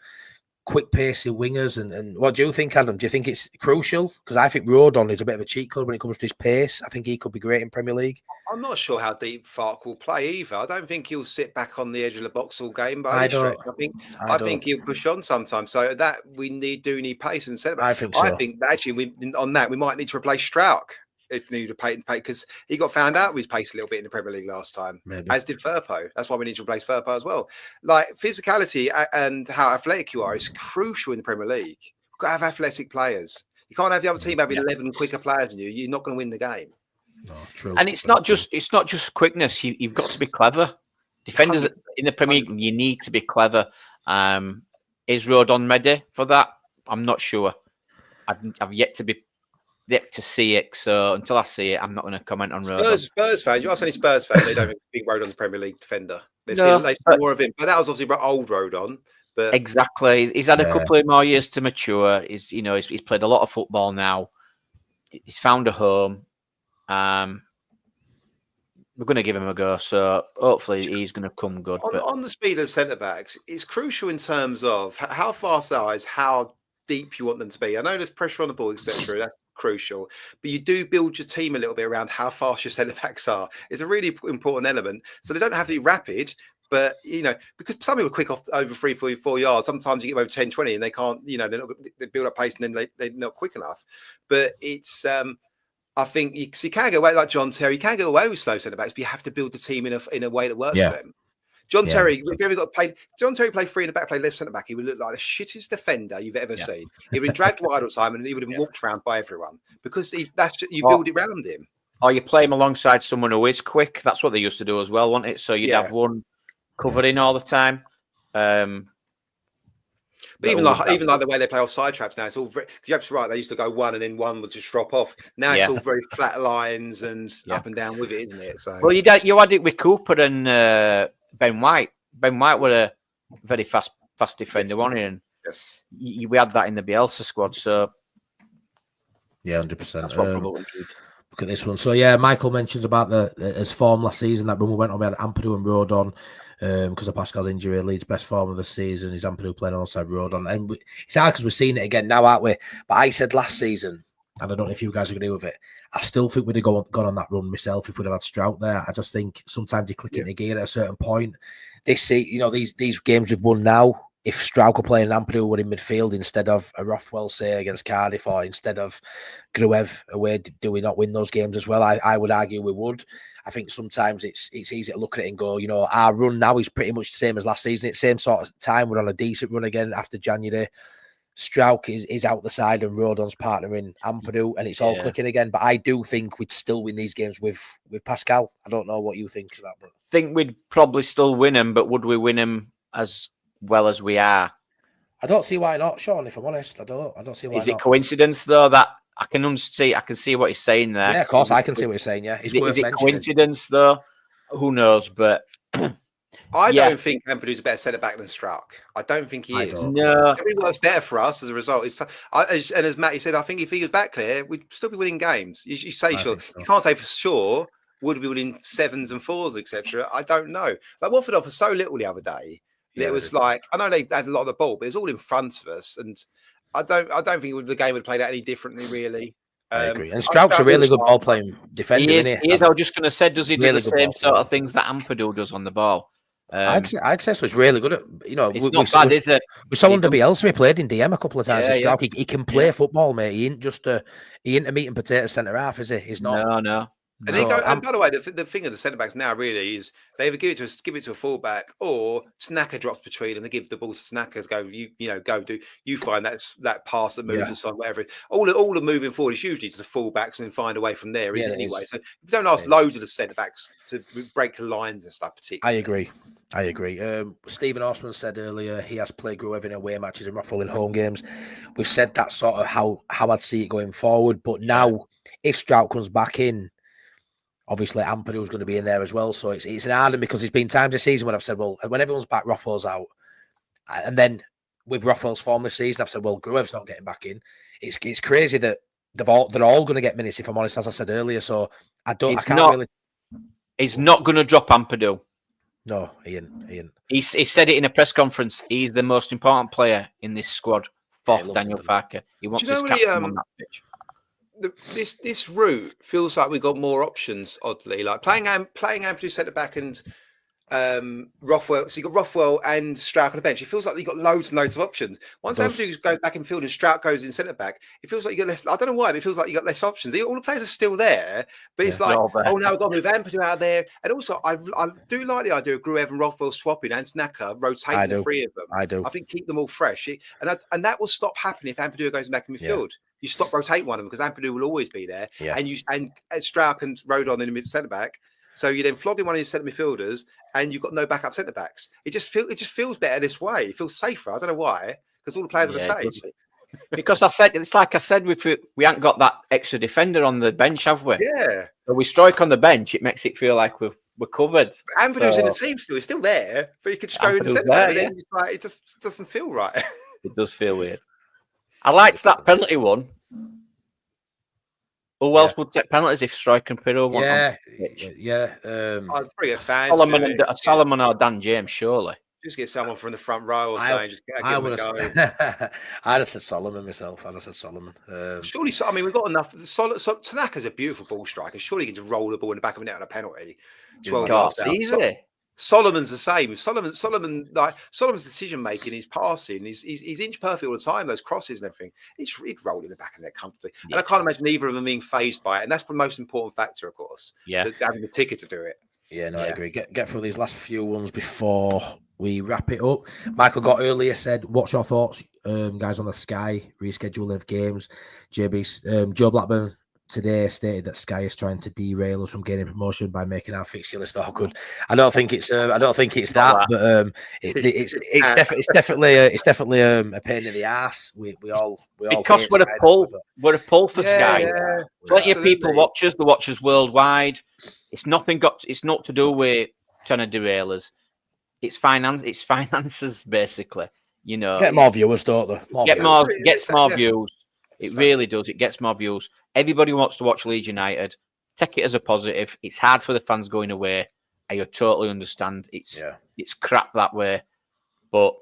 quick pacey wingers. And what do you think, Adam? Do you think it's crucial? Because I think Rodon is a bit of a cheat code when it comes to his pace. I think he could be great in Premier League. I'm not sure how deep Fark will play either. I don't think he'll sit back on the edge of the box all game. But I think he'll push on sometimes. So that we do need pace and centre back. I think so. I think actually we might need to replace Strauch. If we need to pay because he got found out with his pace a little bit in the Premier League last time, as did Firpo. That's why we need to replace Firpo as well. Like physicality and how athletic you are is crucial in the Premier League. You've got to have athletic players. You can't have the other team having 11 quicker players than you. You're not going to win the game. No, true. And it's not just quickness. You've got to be clever. Defenders in the Premier League, you need to be clever. Is Rodon ready for that? I'm not sure. I've yet to see it, so until I see it, I'm not going to comment on Rodon. Spurs fans, you ask any Spurs fans, they don't think Rodon's a Premier League defender. They've seen more of him, but that was obviously old Rodon. But exactly, he's had a couple of more years to mature. He's played a lot of football now. He's found a home. We're going to give him a go, so hopefully he's going to come good. On the speed of centre backs, it's crucial in terms of how fast they are, is how deep you want them to be. I know there's pressure on the ball, etc. That's crucial, but you do build your team a little bit around how fast your centre backs are. It's a really important element. So they don't have to be rapid, but because some people are quick off over 3-4 yards. Sometimes you get over 10-20 and they can't. They build up pace and then they're not quick enough. But it's I think you can go away like John Terry. You can go away with slow centre backs, but you have to build the team in a way that works for them. John Terry, if you ever got played, John Terry played 3 in the back, played left centre back. He would look like the shittest defender you've ever seen. He would have been dragged wide all the time, and he would have been walked around by everyone because you build it around him. Or you play him alongside someone who is quick. That's what they used to do as well, wasn't it? So you'd have one covered in all the time. But even like the way they play offside traps now, it's all very. You're absolutely right. They used to go one and then one would just drop off. Now it's all very flat lines and up and down with it, isn't it? So you had it with Cooper and Ben White. Ben White was a very fast defender, wasn't he? And we had that in the Bielsa squad. So Yeah, 100%. That's what probably need. Look at this one. So yeah, Michael mentions about his form last season. That when we went on, we had Ampadu and Rodon because of Pascal's injury. Leeds' best form of the season is Ampadu playing alongside Rodon, and it's hard because we're seeing it again now, aren't we? But I said last season, and I don't know if you guys agree with it, I still think we'd have gone on that run myself if we'd have had Strout there. I just think sometimes you click into gear at a certain point. These games we've won now, if Strout could play an Ampadu were in midfield instead of a Rothwell, say, against Cardiff, or instead of Gruev away, do we not win those games as well? I would argue we would. I think sometimes it's easy to look at it and go, our run now is pretty much the same as last season. It's the same sort of time. We're on a decent run again after January. Strout is out the side and Rodon's partnering Ampadu, and it's all clicking again. But I do think we'd still win these games with Pascal. I don't know what you think of that. But I think we'd probably still win them, but would we win them as well as we are? I don't see why not, Sean, if I'm honest. I don't see why not. Is it coincidence, though, that I can see what he's saying there? Yeah, of course, I can see what he's saying, yeah. Is it coincidence, though? Who knows, but... I don't think Ampadu's a better centre-back than Struck. I don't think he is. No. It works better for us as a result. And as Matty said, I think if he was back there, we'd still be winning games. You say sure. So. You can't say for sure, would we win 7s and 4s, etc. I don't know. Like Watford offered so little the other day. It was like, I know they had a lot of the ball, but it's all in front of us. And I don't think the game would have played out any differently, really. I agree. And Strout's a really good ball-playing defender, isn't he? He is. I was just going to say, does he do the same sort of things that Ampadu does on the ball? I'd say so. It's really good at, it's not bad, is it? We saw under Bielsa, he played in DM a couple of times. He can play football, mate. He ain't just he ain't a meat and potato centre half, is he? He's not. No. And by the way, the thing of the centre backs now really is they either give it to a fullback, or Tanaka drops between and they give the ball to Tanaka. You find that pass that moves inside, whatever. All the moving forward is usually to the fullbacks and then find a way from there, isn't it? Anyway, so you don't ask loads of the centre backs to break the lines and stuff. Particularly, I agree. Stephen Osman said earlier he has played Gruev in away matches and Rothwell in home games. We've said that's sort of how I'd see it going forward. But now, if Strout comes back in, obviously Ampadu's going to be in there as well. So it's an hard one, because there's been times this season when I've said, well, when everyone's back, Rothwell's out. And then with Rothwell's form this season, I've said, well, Gruev's not getting back in. It's crazy that they're all going to get minutes, if I'm honest, as I said earlier. So He's not going to drop Ampadu. No, Ian. He said it in a press conference. He's the most important player in this squad for Daniel Farke. He wants his captain on that pitch. This route feels like we've got more options, oddly. Like playing Ampadu centre back and Rothwell. So you've got Rothwell and Strout on the bench. It feels like you've got loads and loads of options. Once Ampadu goes back in field and Strout goes in centre back, it feels like you got less. I don't know why, but it feels like you got less options. All the players are still there, but it's like, oh, now we've got to move Ampadu out of there. And also, I do like the idea of Gruev and Rothwell swapping and Tanaka rotating the three of them. I do. I think keep them all fresh. And that will stop happening if Ampadu goes back in midfield. You stop rotating one of them, because Ampadu will always be there, and Strout and Rodon in the mid centre back. So you're then flogging one of your centre midfielders, and you've got no backup centre backs. It just feels better this way. It feels safer. I don't know why, because all the players are the same. Because it's like I said, we haven't got that extra defender on the bench, have we? Yeah. So we strike on the bench, it makes it feel like we're covered. Ampadu's in the team still. He's still there, but you could just go in the centre back, and then it just doesn't feel right. It does feel weird. I liked that penalty one. Who else would take penalties if Strike and Pirro want on the pitch? I'd bring a fan. Solomon or Dan James, surely. Just get someone from the front row or something. Just give them a go. I'd have said Solomon myself. Surely, I mean, we've got enough. Tanaka's a beautiful ball striker. Surely he can just roll the ball in the back of the net on a penalty. Easily. Solomon's the same. Solomon's decision making, his passing, he's inch perfect all the time. Those crosses and everything, he'd roll in the back of the net comfortably. And I can't imagine either of them being phased by it. And that's the most important factor, of course. Yeah, having the ticket to do it. Yeah, I agree. Get through these last few ones before we wrap it up. Michael got earlier said, what's your thoughts, guys, on the Sky rescheduling of games? JB, Joe Blackburn today stated that Sky is trying to derail us from gaining promotion by making our fixture list awkward. I don't think it's that, but it's definitely a pain in the ass. We all because we're a pull for Sky. Plenty of people watch us. They watch us worldwide. It's not to do with trying to derail us. It's finances basically. You know, get more viewers, don't they? Get more views. It really does. It gets more views. Everybody wants to watch Leeds United. Take it as a positive. It's hard for the fans going away. I totally understand. It's crap that way, but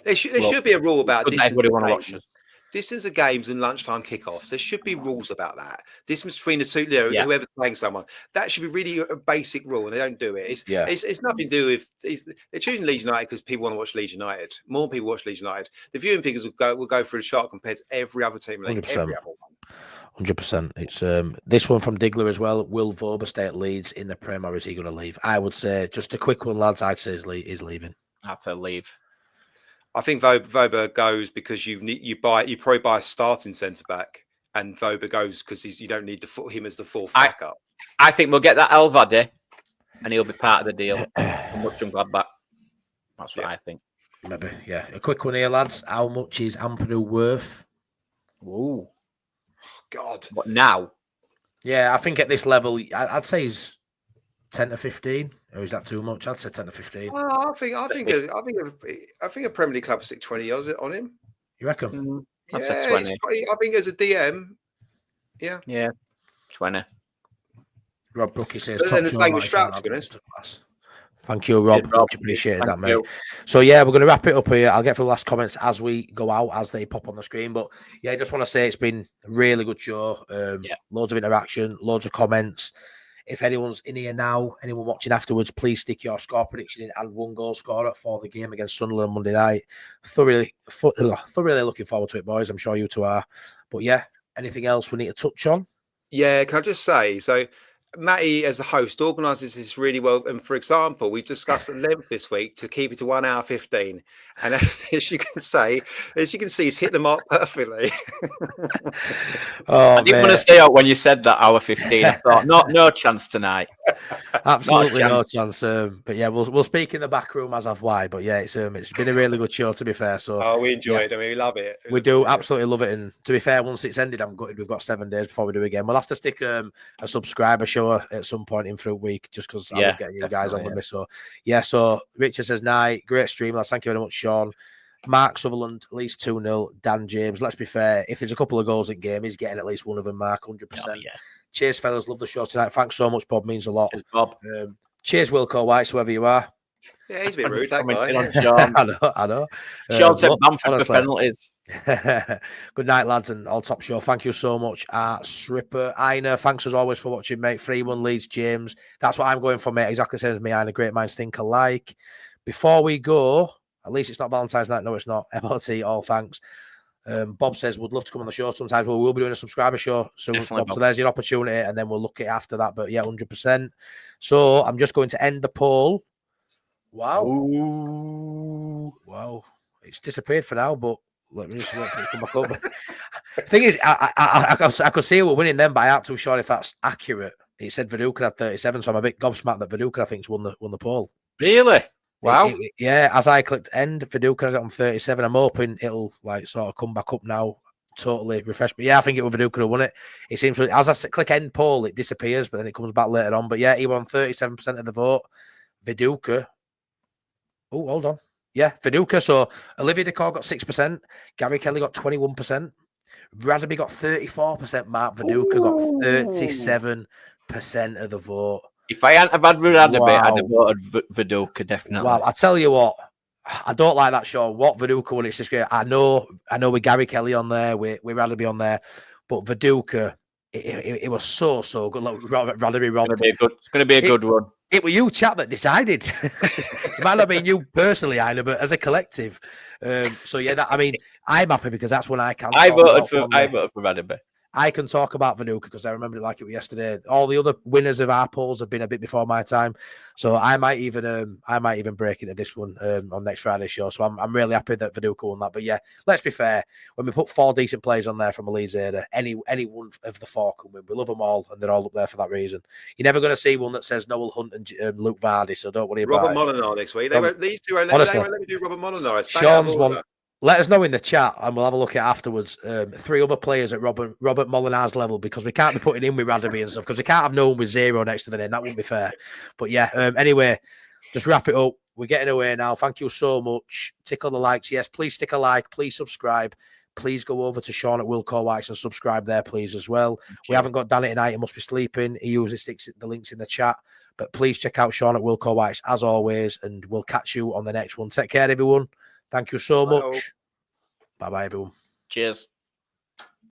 there should be a rule about everybody want to watch us. Distance of games and lunchtime kickoffs. There should be rules about that. Distance between the two, whoever's playing someone. That should be really a basic rule, and they don't do it. It's nothing to do with. They're choosing Leeds United because people want to watch Leeds United. More people watch Leeds United. The viewing figures will go through the chart compared to every other team. 100%. 100%. It's this one from Digler as well. Will Vauber stay at Leeds in the Prem, or is he going to leave? I would say just a quick one, lads. I'd say he's leaving. I have to leave. I think Vauber goes because you probably buy a starting centre back, and Vauber goes because you don't need him as the fourth backup. I think we'll get that Elvade, and he'll be part of the deal. Much I'm glad back. That's what I think. Maybe, yeah. A quick one here, lads. How much is Ampadu worth? Ooh, God! What now? Yeah, I think at this level, I'd say he's 10 to 15, or is that too much? I'd say 10 to 15. I think a Premier League club stick 20 on him. You reckon? I'd say 20. I think as a DM, yeah, 20. Rob Brookie says, and the same with Stroud, to be honest. Thank you, Rob. Much appreciated that, mate. So, yeah, we're going to wrap it up here. I'll get through the last comments as we go out, as they pop on the screen. But, yeah, I just want to say it's been a really good show. Loads of interaction, loads of comments. If anyone's in here now, anyone watching afterwards, please stick your score prediction in and 1 goal scorer for the game against Sunderland on Monday night. Thoroughly looking forward to it, boys. I'm sure you two are. But, yeah, anything else we need to touch on? Yeah, can I just say, so Matty, as the host, organises this really well. And for example, we've discussed at length this week to keep it to 1 hour 15. And as you can see, he's hit the mark perfectly. I didn't want to stay out when you said that hour 15. I thought, no chance tonight. Absolutely no chance. But yeah, we'll speak in the back room as of why. But yeah, it's been a really good show, to be fair. So we enjoy it. I mean, we love it. We do absolutely love it. And to be fair, once it's ended, I'm gutted. We've got 7 days before we do it again. We'll have to stick a subscriber show at some point in through week, just because I love getting you guys on with me. So so Richard says night, great stream, lads. Thank you very much, Sean. Mark Sutherland, at least 2-0. Dan James, let's be fair, if there's a couple of goals in game, he's getting at least one of them, Mark, 100%. Cheers, fellas, love the show tonight. Thanks so much, Bob, means a lot. Cheers, Bob. Cheers, Wilco White, whoever you are. Yeah, he's a bit rude, that guy. I know. Sean said Bamford for penalties. Good night, lads, and all top show. Thank you so much, Sripper. Ina, thanks as always for watching, mate. 3-1 Leeds, James. That's what I'm going for, mate. Exactly the same as me, Ina. Great minds think alike. Before we go, at least it's not Valentine's night. No, it's not. MLT, all thanks. Bob says, would love to come on the show sometimes. Well, we'll be doing a subscriber show soon, Bob. So there's your opportunity, and then we'll look at it after that. But yeah, 100%. So I'm just going to end the poll. Wow. Ooh. Wow. It's disappeared for now, but let me just wait for it to come back up. The thing is, I could see we're winning them, but I'm not too sure if that's accurate. It said Viduka had 37, so I'm a bit gobsmacked that Viduka, I think, won the poll. Really? Wow. Yeah, as I clicked end, Viduka had it on 37. I'm hoping it'll sort of come back up now, totally refreshed. But yeah, I think it was Viduka who won it. It seems as I click end poll, it disappears, but then it comes back later on. But yeah, he won 37% of the vote. Viduka. Oh, hold on. Yeah, Viduka. So Olivier Decor got 6%. Gary Kelly got 21%. Radaby got 34%. Mark Viduka got 37% of the vote. If I hadn't have had Radaby, I'd have voted Viduka, definitely. Wow, I tell you what, I don't like that show. What Viduka won, it's just great. I know with Gary Kelly on there, with Radaby on there, but Viduka, it was so good. Like, Radaby robbed. It's going to be a good one. It was you, chat, that decided. It might not be you personally, Ina, but as a collective. So yeah, I'm happy because that's when I can. I voted for Radaby. I can talk about Viduka because I remember it like it was yesterday. All the other winners of our polls have been a bit before my time, so I might even break into this one on next Friday's show. So I'm really happy that Viduka won that. But yeah, let's be fair. When we put 4 decent players on there from a Leeds era, any one of the 4 can win. We love them all, and they're all up there for that reason. You're never going to see one that says Noel Hunt and Luke Vardy, so don't worry about it. Robert Molinar next week. These two won't let me do Robert Molinar. Sean's one. Let us know in the chat, and we'll have a look at it afterwards. 3 other players at Robert Molinar's level, because we can't be putting in with Radaby and stuff, because we can't have no one with 0 next to the name. That wouldn't be fair. But yeah, anyway, just wrap it up. We're getting away now. Thank you so much. Tick on the likes. Yes, please stick a like. Please subscribe. please go over to Sean at Wilco Whites and subscribe there, please, as well. We haven't got Danny tonight. He must be sleeping. He usually sticks the links in the chat. But please check out Sean at Wilco Whites, as always, and we'll catch you on the next one. Take care, everyone. Thank you so much. Bye-bye, everyone. Cheers.